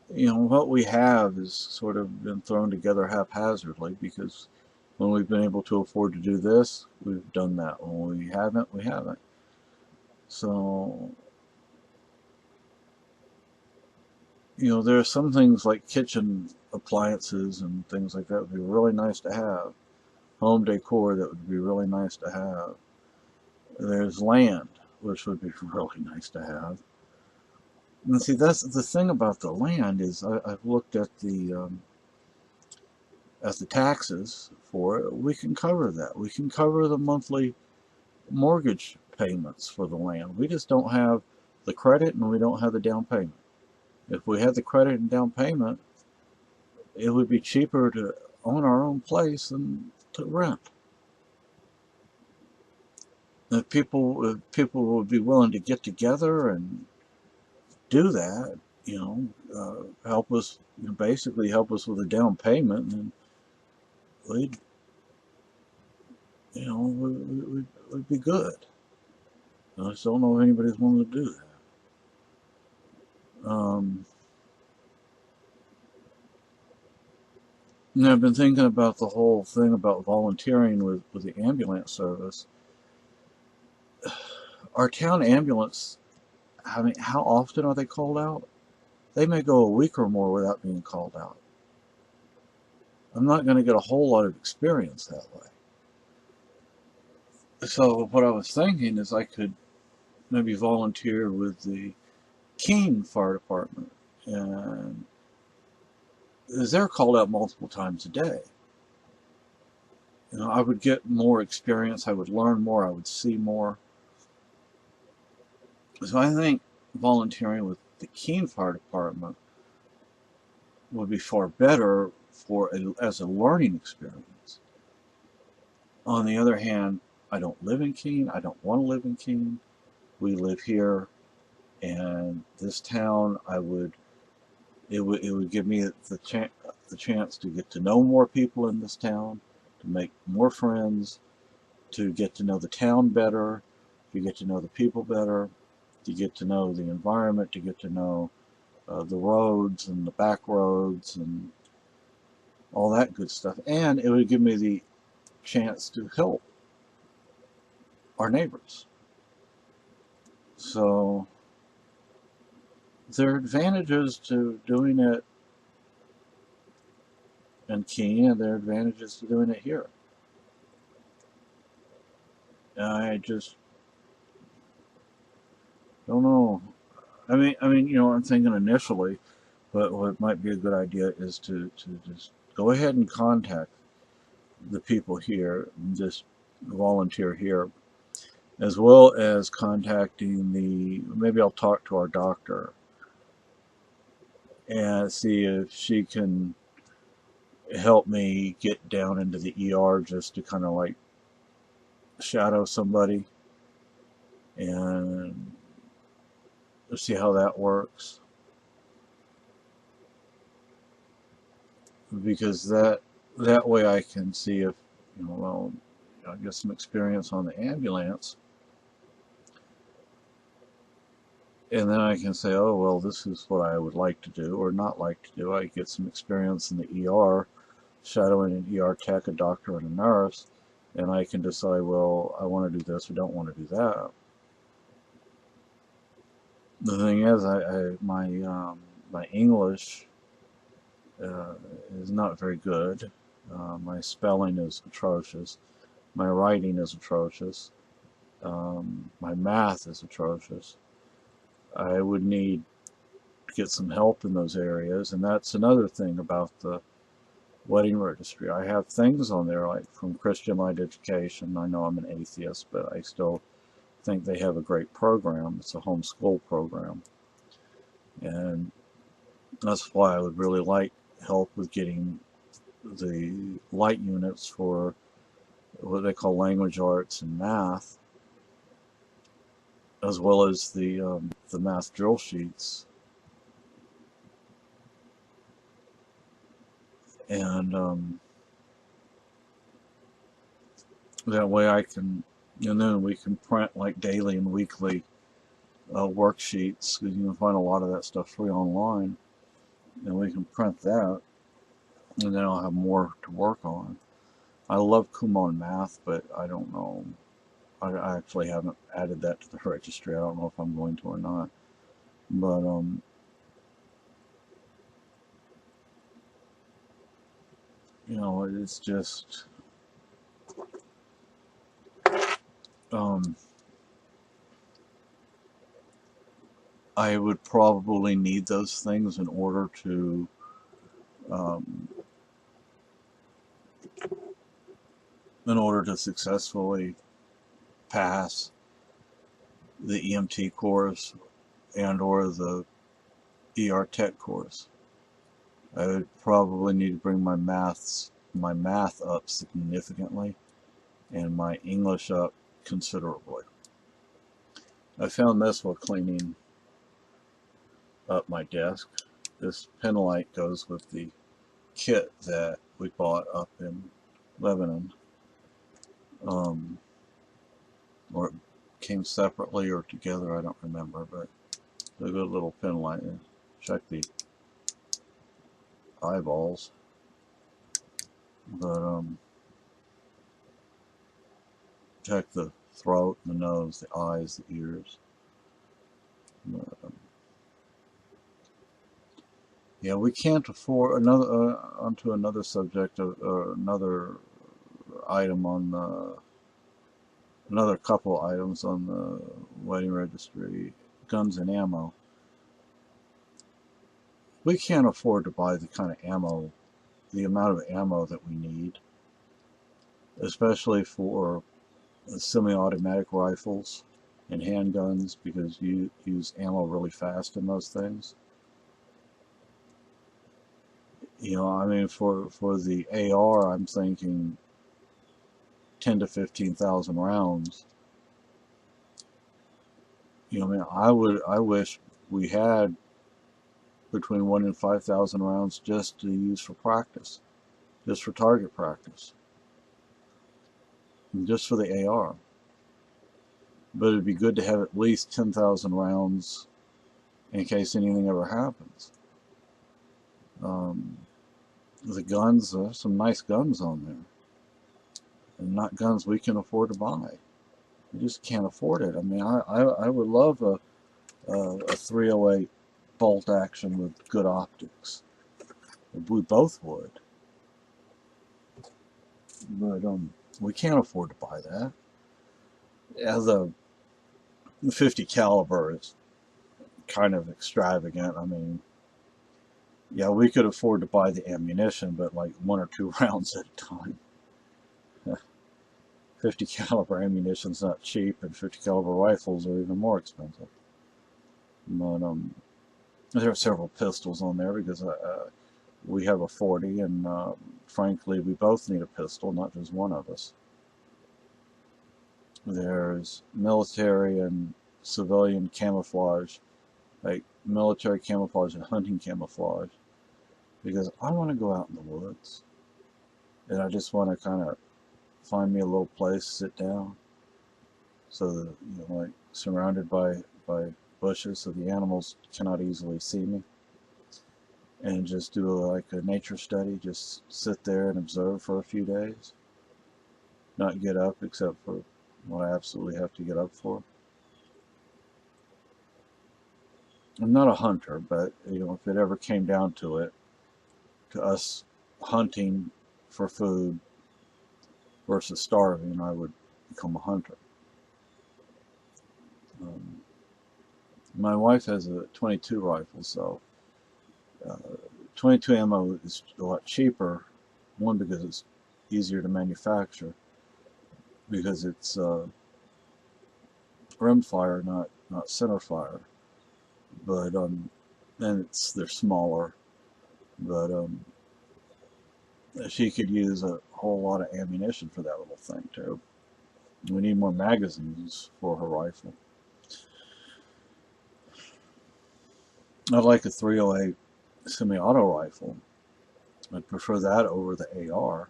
What we have is sort of been thrown together haphazardly, because when we've been able to afford to do this, we've done that. When we haven't, we haven't. So, there are some things like kitchen appliances and things like that would be really nice to have. Home decor that would be really nice to have. There's land, which would be really nice to have. And see, that's the thing about the land is I've looked at the taxes for it. We can cover that. We can cover the monthly mortgage payments for the land. We just don't have the credit, and we don't have the down payment. If we had the credit and down payment, it would be cheaper to own our own place than to rent. If people would be willing to get together and do that, help us, basically help us with a down payment, and we'd, we'd be good. I just don't know if anybody's willing to do that. And I've been thinking about the whole thing about volunteering with the ambulance service. Our town ambulance, I mean, how often are they called out? They may go a week or more without being called out. I'm not going to get a whole lot of experience that way. So what I was thinking is I could maybe volunteer with the Keene Fire Department, and they're called out multiple times a day. I would get more experience, I would learn more, I would see more. So I think volunteering with the Keene Fire Department would be far better as a learning experience. On the other hand, I don't live in Keene. I don't want to live in Keene. We live here, and this town, it would give me the chance to get to know more people in this town, to make more friends, to get to know the town better, to get to know the people better, to get to know the environment, to get to know the roads and the back roads and all that good stuff. And it would give me the chance to help our neighbors. So there are advantages to doing it in Keene, and there are advantages to doing it here. I just don't know. I mean, I'm thinking initially, but what might be a good idea is to just go ahead and contact the people here and just volunteer here, as well as contacting maybe I'll talk to our doctor and see if she can help me get down into the ER just to kind of like shadow somebody and see how that works. Because that way I can see if, I get some experience on the ambulance, And then I can say, oh, well, this is what I would like to do or not like to do. I get some experience in the ER, shadowing an ER tech, a doctor, and a nurse, and I can decide, well, I want to do this or don't want to do that. The thing is, my English uh, is not very good. My spelling is atrocious. My writing is atrocious. My math is atrocious. I would need to get some help in those areas, and that's another thing about the wedding registry. I have things on there like from Christian Light Education. I know I'm an atheist, but I still think they have a great program. It's a homeschool program, and that's why I would really like help with getting the light units for what they call language arts and math, as well as the math drill sheets, and that way I can, and then we can print like daily and weekly worksheets, because you can find a lot of that stuff free online, and we can print that, and then I'll have more to work on. I love Kumon Math, but I don't know. I actually haven't added that to the registry. I don't know if I'm going to or not. But you know, it's just I would probably need those things in order to um, successfully pass the EMT course and or the ER Tech course. I would probably need to bring my math up significantly and my English up considerably. I found this while cleaning up my desk. This pen light goes with the kit that we bought up in Lebanon. Or it came separately or together, I don't remember, but it's a good little pen light. Check the eyeballs. But check the throat, the nose, the eyes, the ears. But, yeah, we can't afford another. Onto another subject, another item on the, another couple items on the wedding registry: guns and ammo. We can't afford to buy the kind of ammo, the amount of ammo that we need, especially for semi-automatic rifles and handguns, because you use ammo really fast in those things. You know, I mean, for the AR, I'm thinking 10 to 15,000 rounds. You know, I mean, I wish we had between 1 and 5,000 rounds just to use for practice, just for target practice, and just for the AR. But it'd be good to have at least 10,000 rounds in case anything ever happens. The guns, there's some nice guns on there, and not guns we can afford to buy. We just can't afford it. I mean, I would love a 308 bolt action with good optics. We both would, but we can't afford to buy that. Yeah, the 50 caliber is kind of extravagant. I mean, yeah, we could afford to buy the ammunition, but like 1 or 2 rounds at a time. 50 caliber ammunition's not cheap, and 50 caliber rifles are even more expensive. But there are several pistols on there because we have a 40, and frankly, we both need a pistol, not just one of us. There's military and civilian camouflage, like military camouflage and hunting camouflage, because I want to go out in the woods, and I just want to kind of find me a little place, sit down, so that, you know, like surrounded by bushes so the animals cannot easily see me, and just do like a nature study, just sit there and observe for a few days, not get up except for what I absolutely have to get up for. I'm not a hunter, but if it ever came down to it, to us hunting for food versus starving, I would become a hunter. Um, my wife has a 22 rifle, so 22 ammo is a lot cheaper. One, because it's easier to manufacture, because it's rim fire, not center fire. But and they're smaller. But she could use a whole lot of ammunition for that little thing too. We need more magazines for her rifle. I'd like a 308 semi-auto rifle. I'd prefer that over the AR.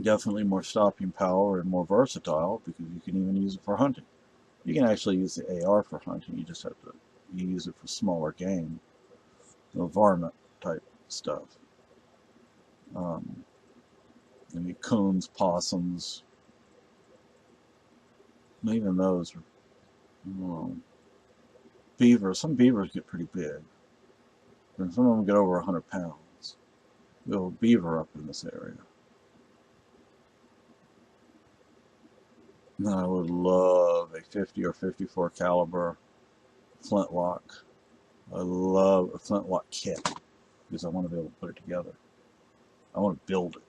Definitely more stopping power and more versatile, because you can even use it for hunting. You can actually use the AR for hunting. You just have to use it for smaller game, varmint type stuff. Maybe coons, possums, even those are, beavers. Some beavers get pretty big, and some of them get over 100 pounds. Little beaver up in this area. And I would love a 50 or 54 caliber flintlock. I love a flintlock kit, because I want to be able to put it together. I want to build it.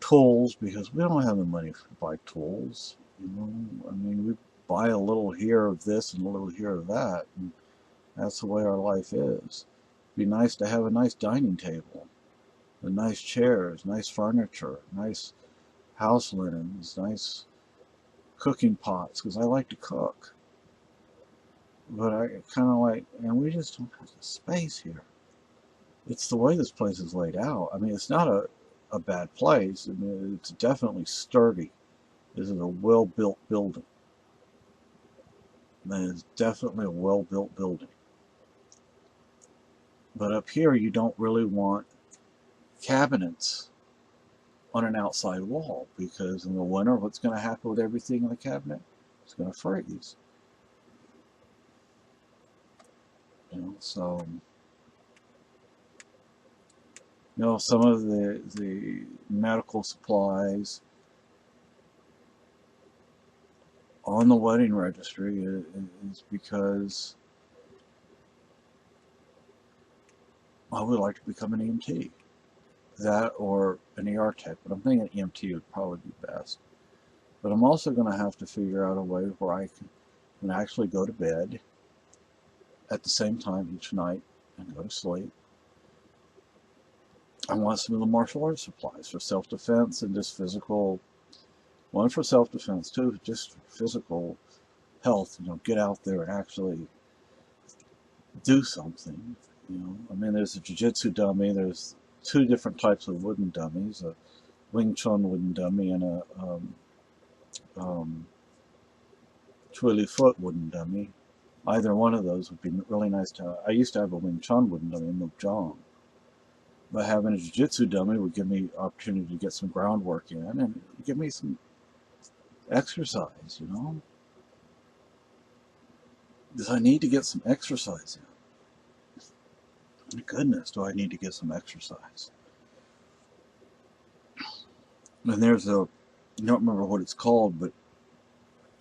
Tools, because we don't have the money to buy tools. I mean, we buy a little here of this and a little here of that, and that's the way our life is. It'd be nice to have a nice dining table, and nice chairs, nice furniture, nice house linens, nice cooking pots, because I like to cook. But I kind of like, and we just don't have the space here. It's the way this place is laid out. I mean, it's not a bad place. I mean, it's definitely sturdy. This is a well-built building. And it's definitely a well-built building. But up here, you don't really want cabinets on an outside wall, because in the winter, what's going to happen with everything in the cabinet? It's going to freeze. So some of the medical supplies on the wedding registry is because I would like to become an EMT. That or an ER tech, but I'm thinking EMT would probably be best. But I'm also going to have to figure out a way where I can actually go to bed at the same time each night and go to sleep. I want some of the martial arts supplies for self-defense and just physical. One for self-defense, too, just physical health. Get out there and actually do something. I mean, there's a jiu-jitsu dummy. There's two different types of wooden dummies: a Wing Chun wooden dummy and a Twilly Foot wooden dummy. Either one of those would be really nice to have. I used to have a Wing Chun wooden dummy in Mukjong. But having a jiu-jitsu dummy would give me opportunity to get some groundwork in and give me some exercise, Because I need to get some exercise in. My goodness, do I need to get some exercise. And there's I don't remember what it's called, but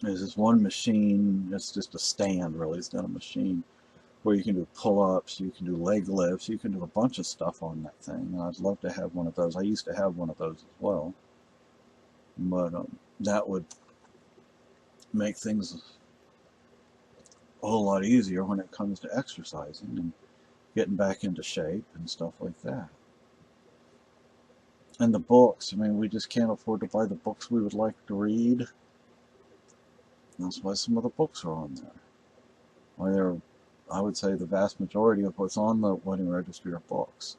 there's this one machine. It's just a stand, really. It's not a machine, where you can do pull-ups, you can do leg lifts, you can do a bunch of stuff on that thing. And I'd love to have one of those. I used to have one of those as well. But that would make things a whole lot easier when it comes to exercising and getting back into shape and stuff like that. And the books, I mean, we just can't afford to buy the books we would like to read. That's why some of the books are on there. Well, I would say the vast majority of what's on the wedding registry are books.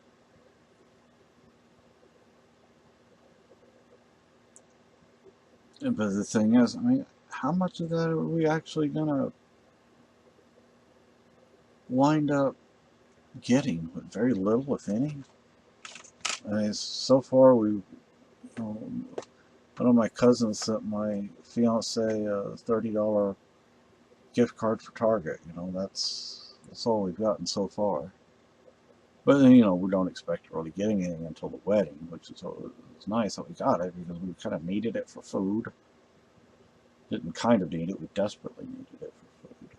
But the thing is, I mean, how much of that are we actually going to wind up getting? Very little, if any. I mean, so far one of my cousins sent my fiance a $30 gift card for Target. That's all we've gotten so far. But then, we don't expect to really get anything until the wedding, which is it's nice that we got it because we kind of needed it for food. Didn't kind of need it, we desperately needed it for food.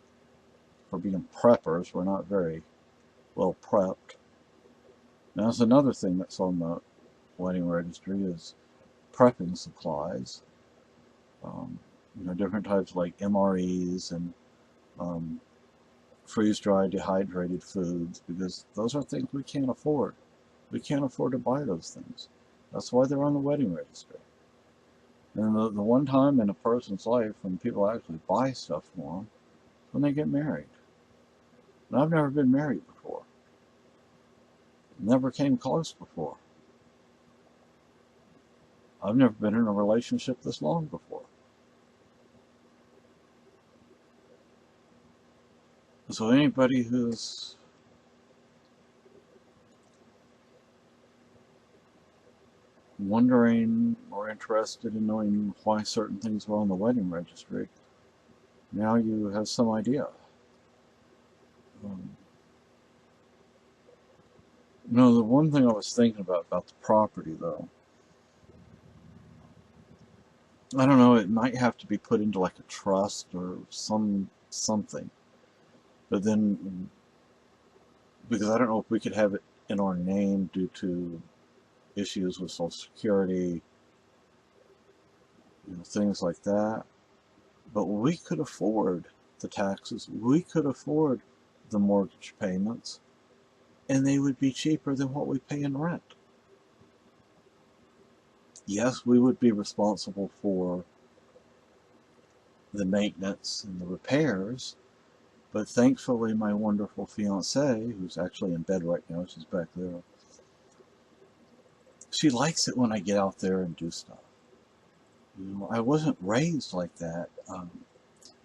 For being preppers, we're not very well prepped. Now, that's another thing that's on the wedding registry is prepping supplies. Different types like MREs and freeze-dried dehydrated foods, because those are things we can't afford. We can't afford to buy those things. That's why they're on the wedding registry. And the one time in a person's life when people actually buy stuff for them, when they get married. And I've never been married before. Never came close before. I've never been in a relationship this long before. So anybody who's wondering or interested in knowing why certain things are on the wedding registry, now you have some idea. The one thing I was thinking about the property, though, I don't know, it might have to be put into like a trust or something. But then, because I don't know if we could have it in our name due to issues with Social Security, things like that. But we could afford the taxes. We could afford the mortgage payments. And they would be cheaper than what we pay in rent. Yes, we would be responsible for the maintenance and the repairs. But thankfully, my wonderful fiancée, who's actually in bed right now, she's back there, she likes it when I get out there and do stuff. I wasn't raised like that.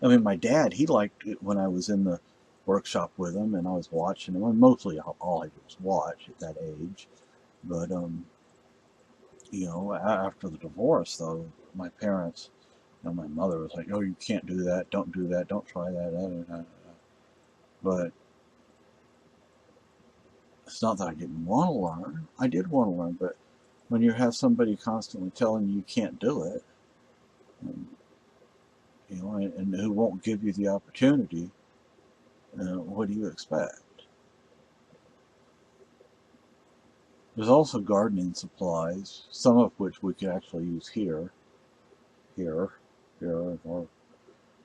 My dad, he liked it when I was in the workshop with him and I was watching him. And mostly all I did was watch at that age. But, after the divorce, though, my parents, my mother was like, "Oh, you can't do that. Don't do that. Don't try that." But it's not that I didn't want to learn. I did want to learn, but when you have somebody constantly telling you can't do it, and who won't give you the opportunity, what do you expect? There's also gardening supplies, some of which we could actually use here, or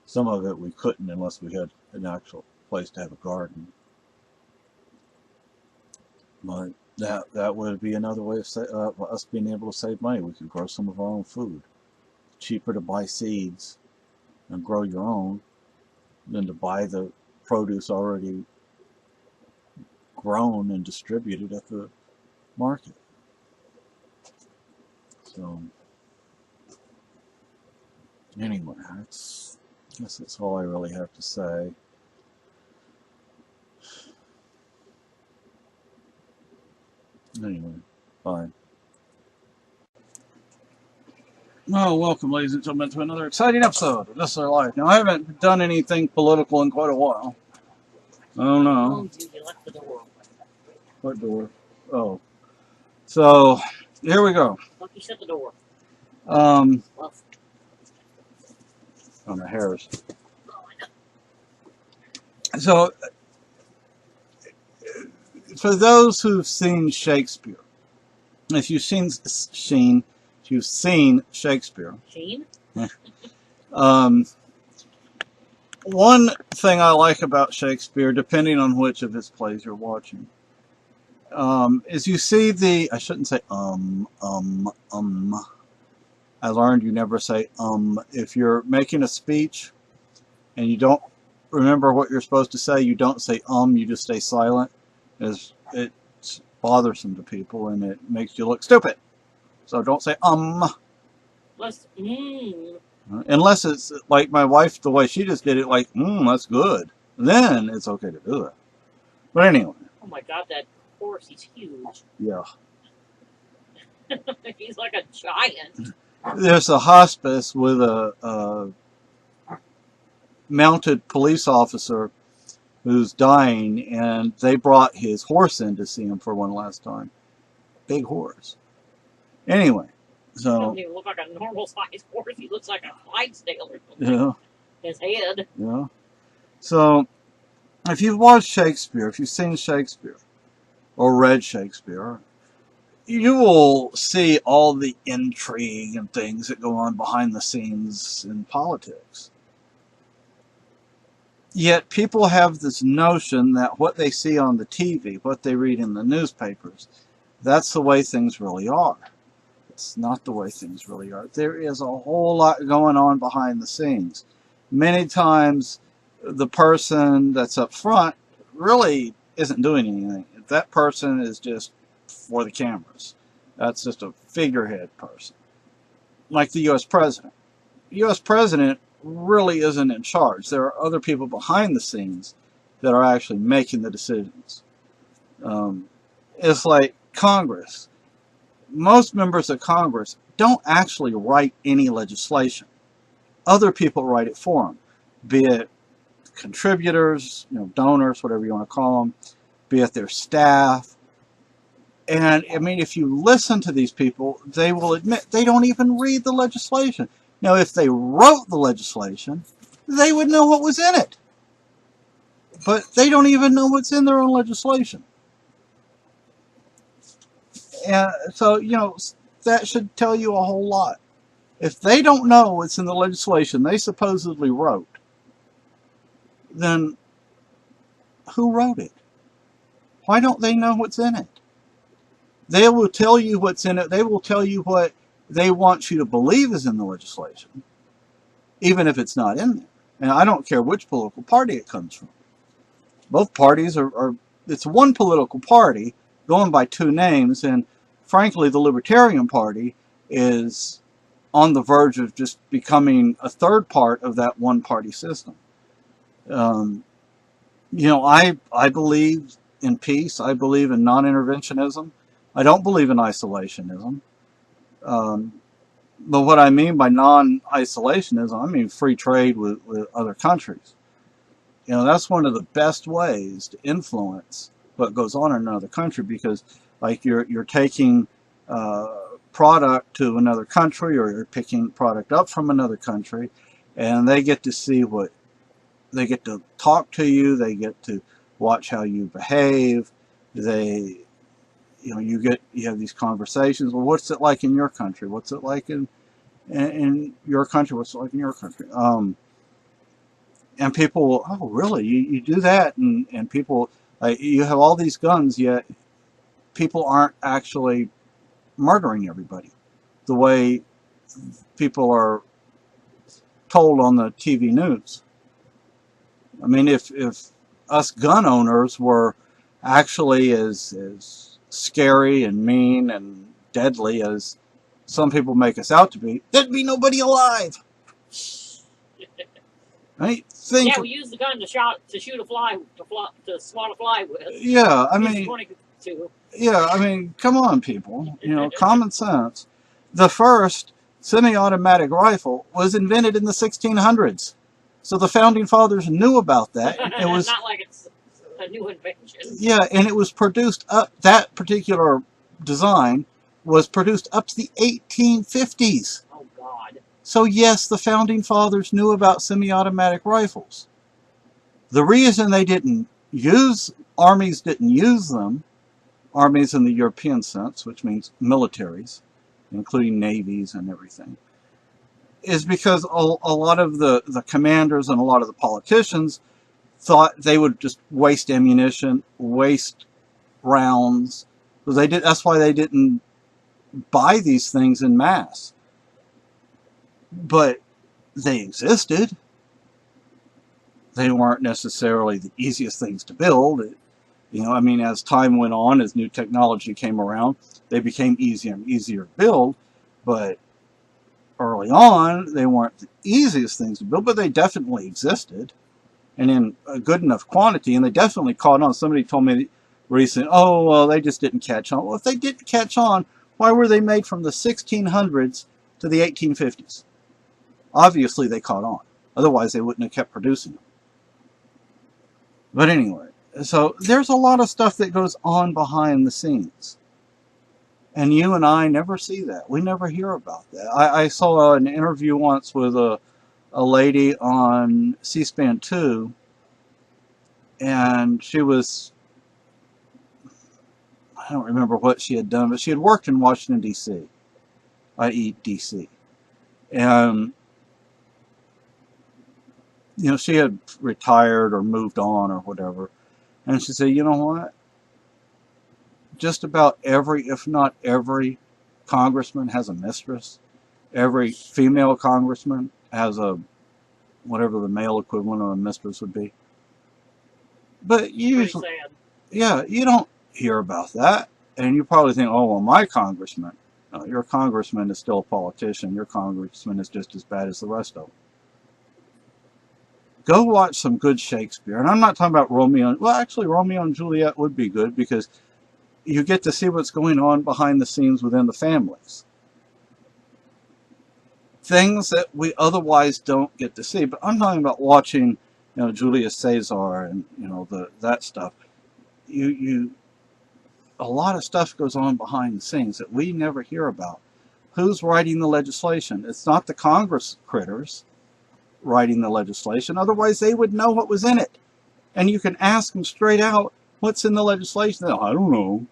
some of it we couldn't unless we had an actual place to have a garden. But that would be another way of us being able to save money. We could grow some of our own food. It's cheaper to buy seeds and grow your own than to buy the produce already grown and distributed at the market. So anyway, I guess that's all I really have to say. Anyway, bye. Well, welcome, ladies and gentlemen, to another exciting episode of This Is Our Life. Now, I haven't done anything political in quite a while. I don't know. You left the door. What door? Oh. So, here we go. Look, you shut the door. On the hairs. So, for those who've seen Shakespeare, if you've seen Shakespeare, Sheen? one thing I like about Shakespeare, depending on which of his plays you're watching, is you see I shouldn't say I learned you never say if you're making a speech and you don't remember what you're supposed to say, you don't say you just stay silent. It's bothersome to people and it makes you look stupid. So don't say Unless it's like my wife, the way she just did it, like, that's good. Then it's okay to do it. But anyway, Oh my God, that horse, he's huge. yeah. He's like a giant. There's a hospice with a mounted police officer who's dying, and they brought his horse in to see him for one last time. Big horse. Anyway, He so doesn't even look like a normal sized horse. He looks like a Clydesdale or something. yeah, His head. yeah. So if you've watched Shakespeare, if you've seen Shakespeare or read Shakespeare, you will see all the intrigue and things that go on behind the scenes in politics. Yet people have this notion that what they see on the TV, what they read in the newspapers, that's the way things really are. It's not the way things really are. There is a whole lot going on behind the scenes. Many times the person that's up front really isn't doing anything. That person is just for the cameras. That's just a figurehead person. Like the U.S. president. The U.S. president really isn't in charge. There are other people behind the scenes that are actually making the decisions. It's like Congress. Most members of Congress don't actually write any legislation. Other people write it for them, be it contributors, donors, whatever you want to call them, be it their staff. And I mean, if you listen to these people, they will admit they don't even read the legislation. Now, if they wrote the legislation, they would know what was in it. But they don't even know what's in their own legislation. And so, that should tell you a whole lot. If they don't know what's in the legislation they supposedly wrote, then who wrote it? Why don't they know what's in it? They will tell you what's in it. They will tell you what they want you to believe is in the legislation, even if it's not in there. And I don't care which political party it comes from. Both parties it's one political party going by two names, and frankly, the Libertarian Party is on the verge of just becoming a third part of that one-party system. I believe in peace. I believe in non-interventionism. I don't believe in isolationism. But what I mean by non-isolationism, I mean free trade with other countries. That's one of the best ways to influence what goes on in another country, because like you're taking product to another country, or you're picking product up from another country, and they get to see they get to talk to you, they get to watch how you behave, you have these conversations. Well, what's it like in your country? What's it like in your country? What's it like in your country? And people will, oh, really? You do that? And people, you have all these guns, yet people aren't actually murdering everybody the way people are told on the TV news. I mean, if us gun owners were actually as scary and mean and deadly as some people make us out to be, there'd be nobody alive. Right? Yeah, we use the gun to shoot a fly, to swat a fly with. Yeah, I mean, come on, people. Common sense. The first semi-automatic rifle was invented in the 1600s. So the founding fathers knew about that. It was not like it's a new invention. Yeah, and it was produced that particular design was produced up to the 1850s. Oh, God. So yes, the founding fathers knew about semi-automatic rifles. The reason armies didn't use them, armies in the European sense, which means militaries, including navies and everything, is because a lot of the commanders and a lot of the politicians thought they would just waste ammunition, waste rounds. That's why they didn't buy these things in mass. But they existed. They weren't necessarily the easiest things to build. As time went on, as new technology came around, they became easier and easier to build. But early on, they weren't the easiest things to build, but they definitely existed. and in a good enough quantity, and they definitely caught on. Somebody told me recently, oh, well, they just didn't catch on. Well, if they didn't catch on, why were they made from the 1600s to the 1850s? Obviously, they caught on. Otherwise, they wouldn't have kept producing them. But anyway, so there's a lot of stuff that goes on behind the scenes. And you and I never see that. We never hear about that. I saw an interview once with a lady on C-SPAN 2, and she was, I don't remember what she had done, but she had worked in Washington, D.C., i.e. D.C. And, you know, she had retired or moved on or whatever. And she said, you know what? Just about every, if not every, congressman has a mistress. Every female congressman has a, whatever the male equivalent of a mistress would be. But usually, yeah, you don't hear about that. And you probably think, oh, well, my congressman. No, your congressman is still a politician. Your congressman is just as bad as the rest of them. Go watch some good Shakespeare. And I'm not talking about Romeo. Well, actually, Romeo and Juliet would be good because you get to see what's going on behind the scenes within the families. Things that we otherwise don't get to see. But I'm talking about watching, you know, Julius Caesar and, you know, that stuff. A lot of stuff goes on behind the scenes that we never hear about. Who's writing the legislation? It's not the Congress critters writing the legislation. Otherwise, they would know what was in it. And you can ask them straight out, what's in the legislation? They'll, I don't know.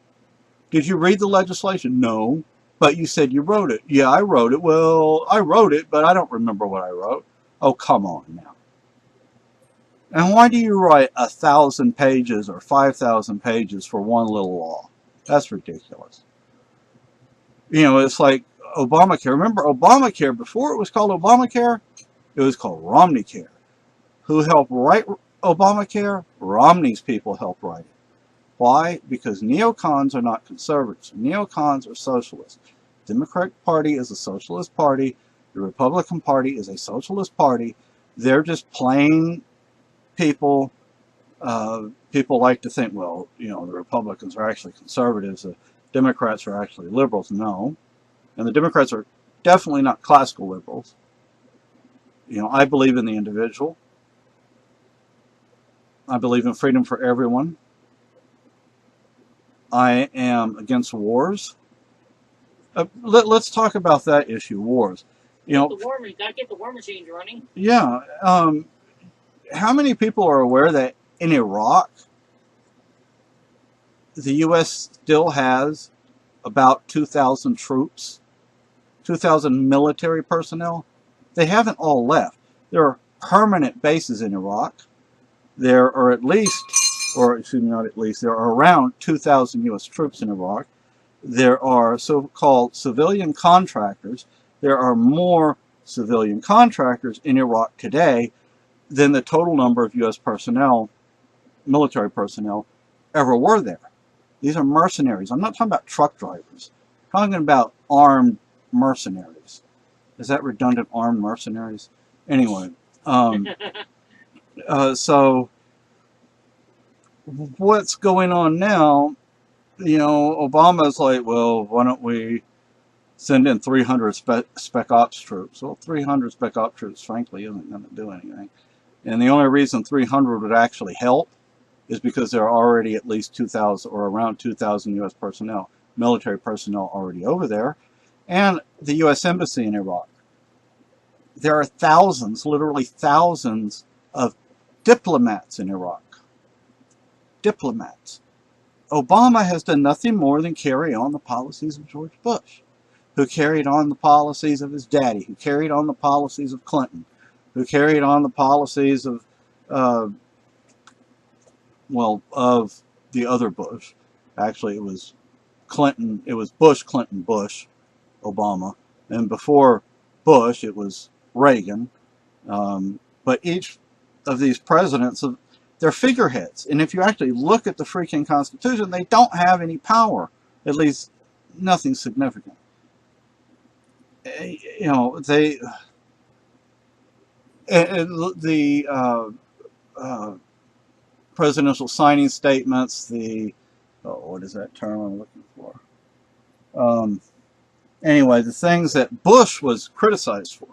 Did you read the legislation? No. But you said you wrote it. Yeah, I wrote it. Well, I wrote it, but I don't remember what I wrote. Oh, come on now. And why do you write 1,000 pages or 5,000 pages for one little law? That's ridiculous. You know, it's like Obamacare. Remember Obamacare, before it was called Obamacare, it was called Romneycare. Who helped write Obamacare? Romney's people helped write it. Why? Because neocons are not conservatives. Neocons are socialists. The Democratic Party is a socialist party. The Republican Party is a socialist party. They're just plain people. People like to think, well, you know, the Republicans are actually conservatives. The Democrats are actually liberals. No. And the Democrats are definitely not classical liberals. You know, I believe in the individual. I believe in freedom for everyone. I am against wars. Let's talk about that issue, wars. You know, gotta get the war machines running. Yeah. How many people are aware that in Iraq, the U.S. still has about 2,000 troops, 2,000 military personnel? They haven't all left. There are permanent bases in Iraq. There are at least, or excuse me, not at least, there are around 2,000 U.S. troops in Iraq. There are so-called civilian contractors. There are more civilian contractors in Iraq today than the total number of U.S. personnel, military personnel, ever were there. These are mercenaries. I'm not talking about truck drivers. I'm talking about armed mercenaries. Is that redundant, armed mercenaries? Anyway, so what's going on now? You know, Obama's like, well, why don't we send in 300 spec ops troops? Well, 300 spec ops troops, frankly, isn't going to do anything. And the only reason 300 would actually help is because there are already at least 2,000 or around 2,000 U.S. personnel, military personnel already over there, and the U.S. Embassy in Iraq. There are thousands, literally thousands, of diplomats in Iraq. Diplomats. Obama has done nothing more than carry on the policies of George Bush, who carried on the policies of his daddy, who carried on the policies of Clinton, who carried on the policies of, of the other Bush. Actually, it was Clinton, it was Bush, Clinton, Bush, Obama. And before Bush, it was Reagan. But each of these presidents, they're figureheads. And if you actually look at the freaking Constitution, they don't have any power. At least, nothing significant. You know, the presidential signing statements, the, oh, what is that term I'm looking for? Anyway, the things that Bush was criticized for,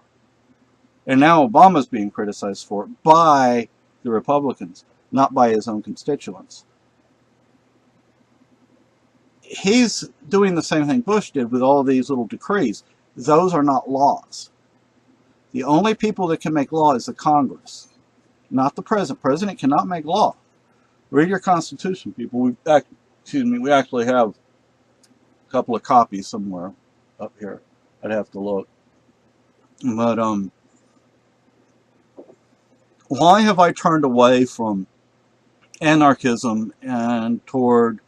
and now Obama's being criticized for by the Republicans, not by his own constituents. He's doing the same thing Bush did with all these little decrees. Those are not laws. The only people that can make law is the Congress, not the president. The president cannot make law. Read your Constitution, people. We actually have a couple of copies somewhere up here. I'd have to look. But why have I turned away from anarchism and toward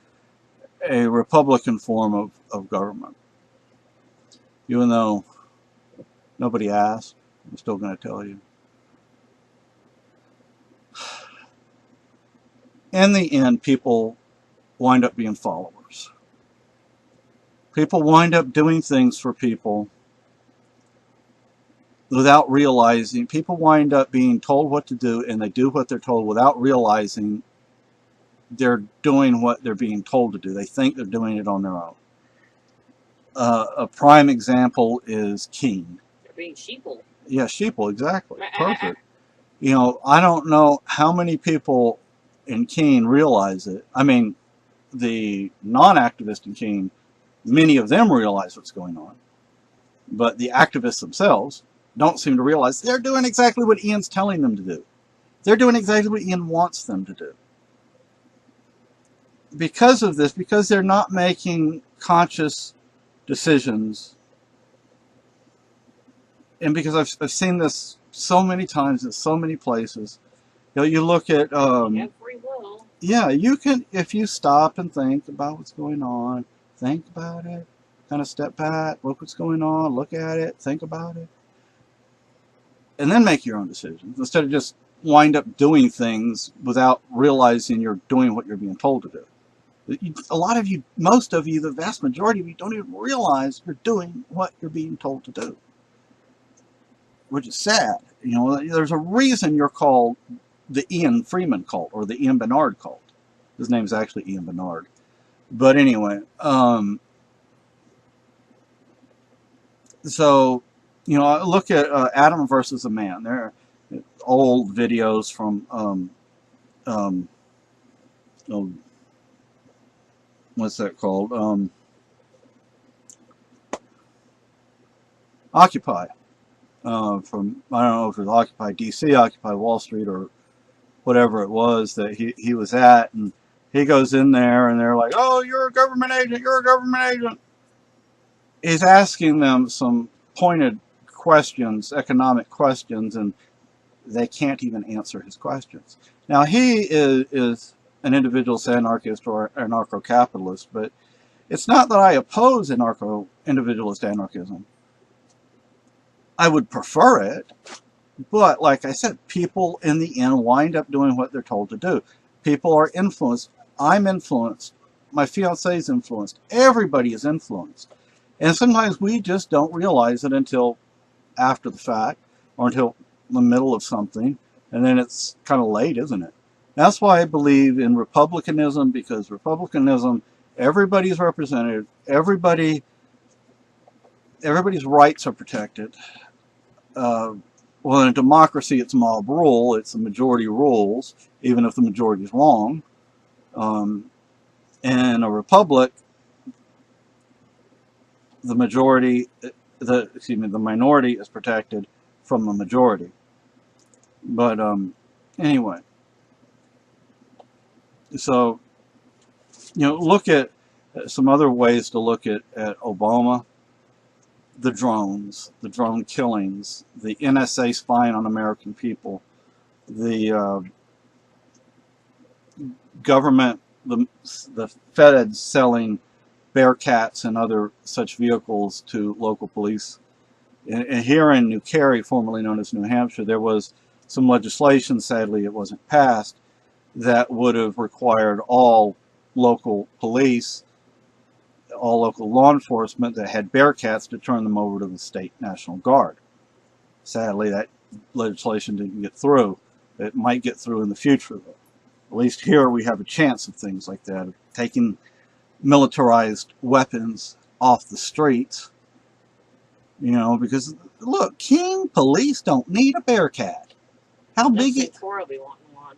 a Republican form of government? Even though nobody asked, I'm still going to tell you. In the end, people wind up being followers. People wind up doing things for people without realizing. People wind up being told what to do, and they do what they're told without realizing they're doing what they're being told to do. They think they're doing it on their own. A prime example is Keene. They're being sheeple. Yeah, sheeple, exactly. Perfect. You know, I don't know how many people in Keene realize it. I mean, the non-activists in Keene, many of them realize what's going on. But the activists themselves don't seem to realize they're doing exactly what Ian's telling them to do. They're doing exactly what Ian wants them to do. Because of this, because they're not making conscious decisions, and because I've seen this so many times in so many places. You know, you look at Free will. yeah, you can, if you stop and think about what's going on, think about it, kind of step back, look what's going on, look at it, think about it, and then make your own decisions instead of just wind up doing things without realizing you're doing what you're being told to do. A lot of you, most of you, the vast majority of you don't even realize you're doing what you're being told to do, which is sad. You know, there's a reason you're called the Ian Freeman cult or the Ian Bernard cult. His name is actually Ian Bernard. But anyway, so, you know, I look at Adam versus the Man. There are old videos from, oh, what's that called? Occupy. From, I don't know if it was Occupy DC, Occupy Wall Street, or whatever it was that he was at, and he goes in there and they're like, oh, you're a government agent, you're a government agent. He's asking them some pointed questions, economic questions, and they can't even answer his questions. Now, he is an individualist anarchist or anarcho-capitalist, but it's not that I oppose individualist anarchism. I would prefer it, but like I said, people in the end wind up doing what they're told to do. People are influenced. I'm influenced. My fiance is influenced. Everybody is influenced. And sometimes we just don't realize it until after the fact or until the middle of something, and then it's kind of late, isn't it? That's why I believe in republicanism, because republicanism, everybody's represented, everybody's rights are protected. Well, in a democracy, it's mob rule. It's the majority rules, even if the majority is wrong. In a republic, the minority is protected from the majority. But anyway, so, you know, look at some other ways to look at Obama. The drones, the drone killings, the NSA spying on American people, the government, the Feds selling Bearcats and other such vehicles to local police. And here in New Cary, formerly known as New Hampshire, there was some legislation, sadly it wasn't passed, that would have required all local police, all local law enforcement that had Bearcats to turn them over to the state National Guard. Sadly, that legislation didn't get through. It might get through in the future, though. At least here we have a chance of things like that, of taking militarized weapons off the streets. You know, because look, King police don't need a Bearcat. How big it? Cora be wanting one.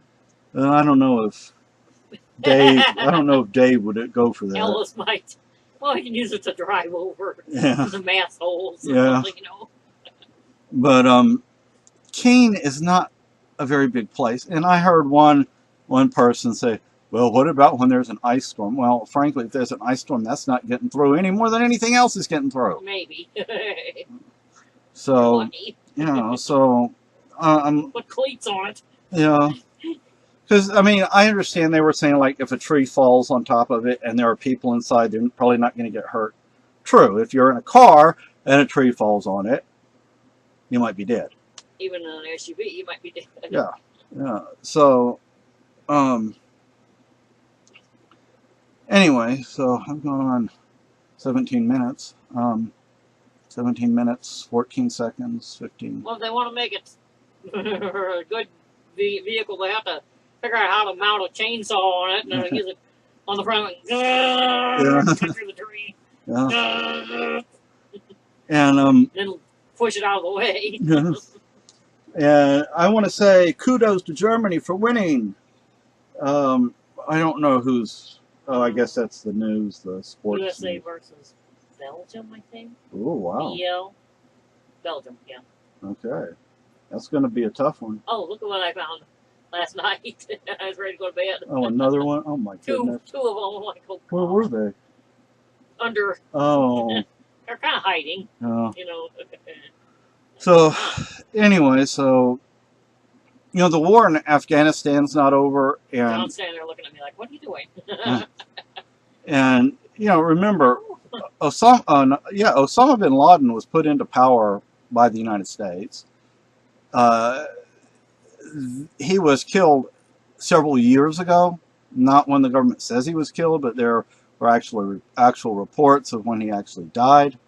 I don't know if Dave. I don't know if Dave would go for that. Ellis might. Well, he can use it to drive over Yeah. the mass holes. Yeah. You know. But Keene is not a very big place, and I heard one person say, "Well, what about when there's an ice storm?" Well, frankly, if there's an ice storm, that's not getting through any more than anything else is getting through. Maybe. So, you know, so put cleats on it. Yeah. Because, I mean, I understand they were saying, like, if a tree falls on top of it and there are people inside, they're probably not going to get hurt. True. If you're in a car and a tree falls on it, you might be dead. Even in an SUV, you might be dead. Yeah. Yeah. So, anyway, so I've gone on 17 minutes. 17 minutes, 14 seconds, 15. Well, if they want to make it a good vehicle, they have to figure out how to mount a chainsaw on it and then use it on the front. Cut through the tree. Yeah. And then push it out of the way. And I want to say kudos to Germany for winning. I don't know who's. Oh, I guess that's the news, the sports. USA news. versus Belgium, I think. Oh, wow. BL. Belgium, yeah. Okay. That's going to be a tough one. Oh, look at what I found last night. I was ready to go to bed. Oh, another one? Oh, my goodness. Two of them. Like, oh, where were they? Under. Oh. They're kind of hiding. Oh. You know. So, anyway, so, you know, the war in Afghanistan's not over. And John's standing there looking at me like, what are you doing? And, you know, remember, Osama bin Laden was put into power by the United States. He was killed several years ago, not when the government says he was killed, but there were actual reports of when he actually died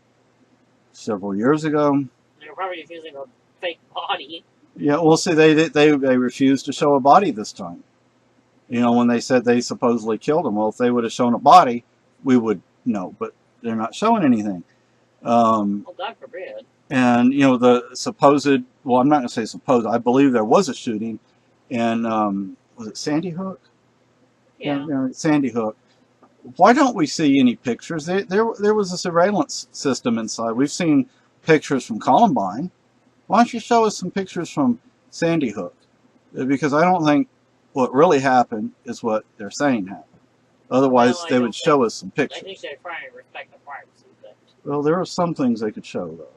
several years ago. They're probably just using a fake body. Yeah, well, see, they refused to show a body this time. You know, when they said they supposedly killed him, well, if they would have shown a body, we would know, but they're not showing anything. Well, God forbid. And, you know, the supposed, well, I'm not going to say supposed, I believe there was a shooting in, was it Sandy Hook? Yeah. Sandy Hook. Why don't we see any pictures? There was a surveillance system inside. We've seen pictures from Columbine. Why don't you show us some pictures from Sandy Hook? Because I don't think what really happened is what they're saying happened. Otherwise, Well, they would show us some I pictures. think they're trying to respect the privacy. But Well, there are some things they could show, though.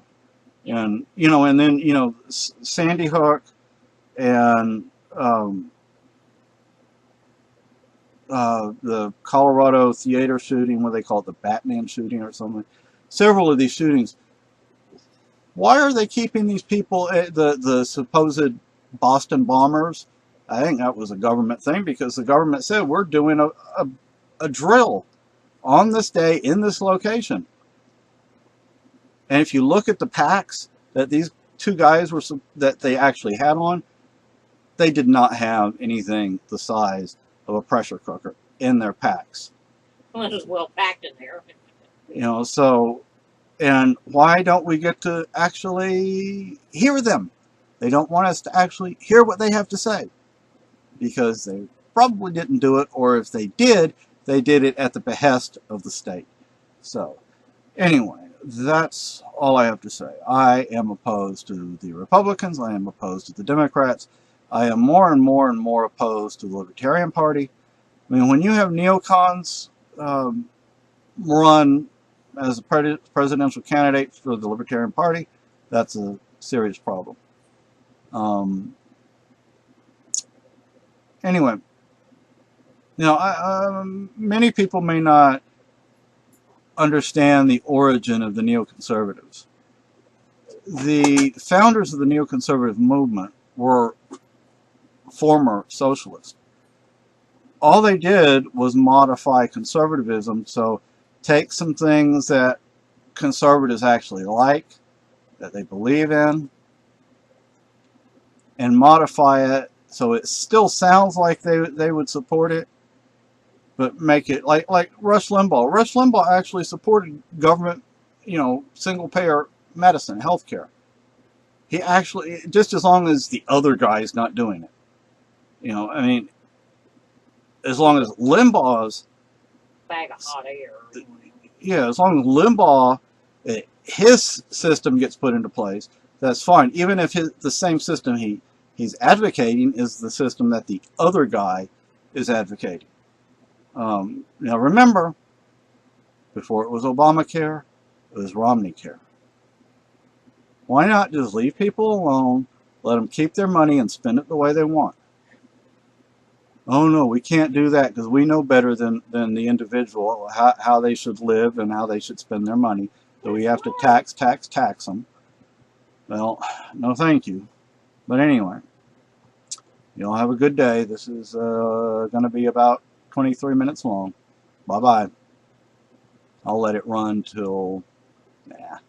And, you know, and then, you know, Sandy Hook and the Colorado theater shooting, what they call it, the Batman shooting or something. Several of these shootings. Why are they keeping these people, the supposed Boston bombers? I think that was a government thing because the government said we're doing a drill on this day in this location. And if you look at the packs that these two guys that they actually had on, they did not have anything the size of a pressure cooker in their packs. well, it was well packed in there. You know, so, and why don't we get to actually hear them? They don't want us to actually hear what they have to say because they probably didn't do it, or if they did it at the behest of the state. So, anyway, that's all I have to say. I am opposed to the Republicans. I am opposed to the Democrats. I am more and more and more opposed to the Libertarian Party. I mean, when you have neocons run as a presidential candidate for the Libertarian Party, that's a serious problem. Anyway, you know, many people may not understand the origin of the neoconservatives. The founders of the neoconservative movement were former socialists. All they did was modify conservatism, so take some things that conservatives actually like, that they believe in, and modify it So it still sounds like they would support it, but make it like Rush Limbaugh. Rush Limbaugh actually supported government, single payer medicine, healthcare. He actually, just as long as the other guy's not doing it. I mean, as long as Limbaugh's, Bag of hot air. yeah, as long as Limbaugh, his system gets put into place, that's fine. Even if the same system he's advocating is the system that the other guy is advocating. Now remember, before it was Obamacare, it was Romney Care. Why not just leave people alone, let them keep their money and spend it the way they want? Oh no, we can't do that because we know better than the individual how they should live and how they should spend their money. So we have to tax them. Well, no thank you. But anyway, you all have a good day. This is going to be about 23 minutes long. Bye-bye. I'll let it run till... Nah.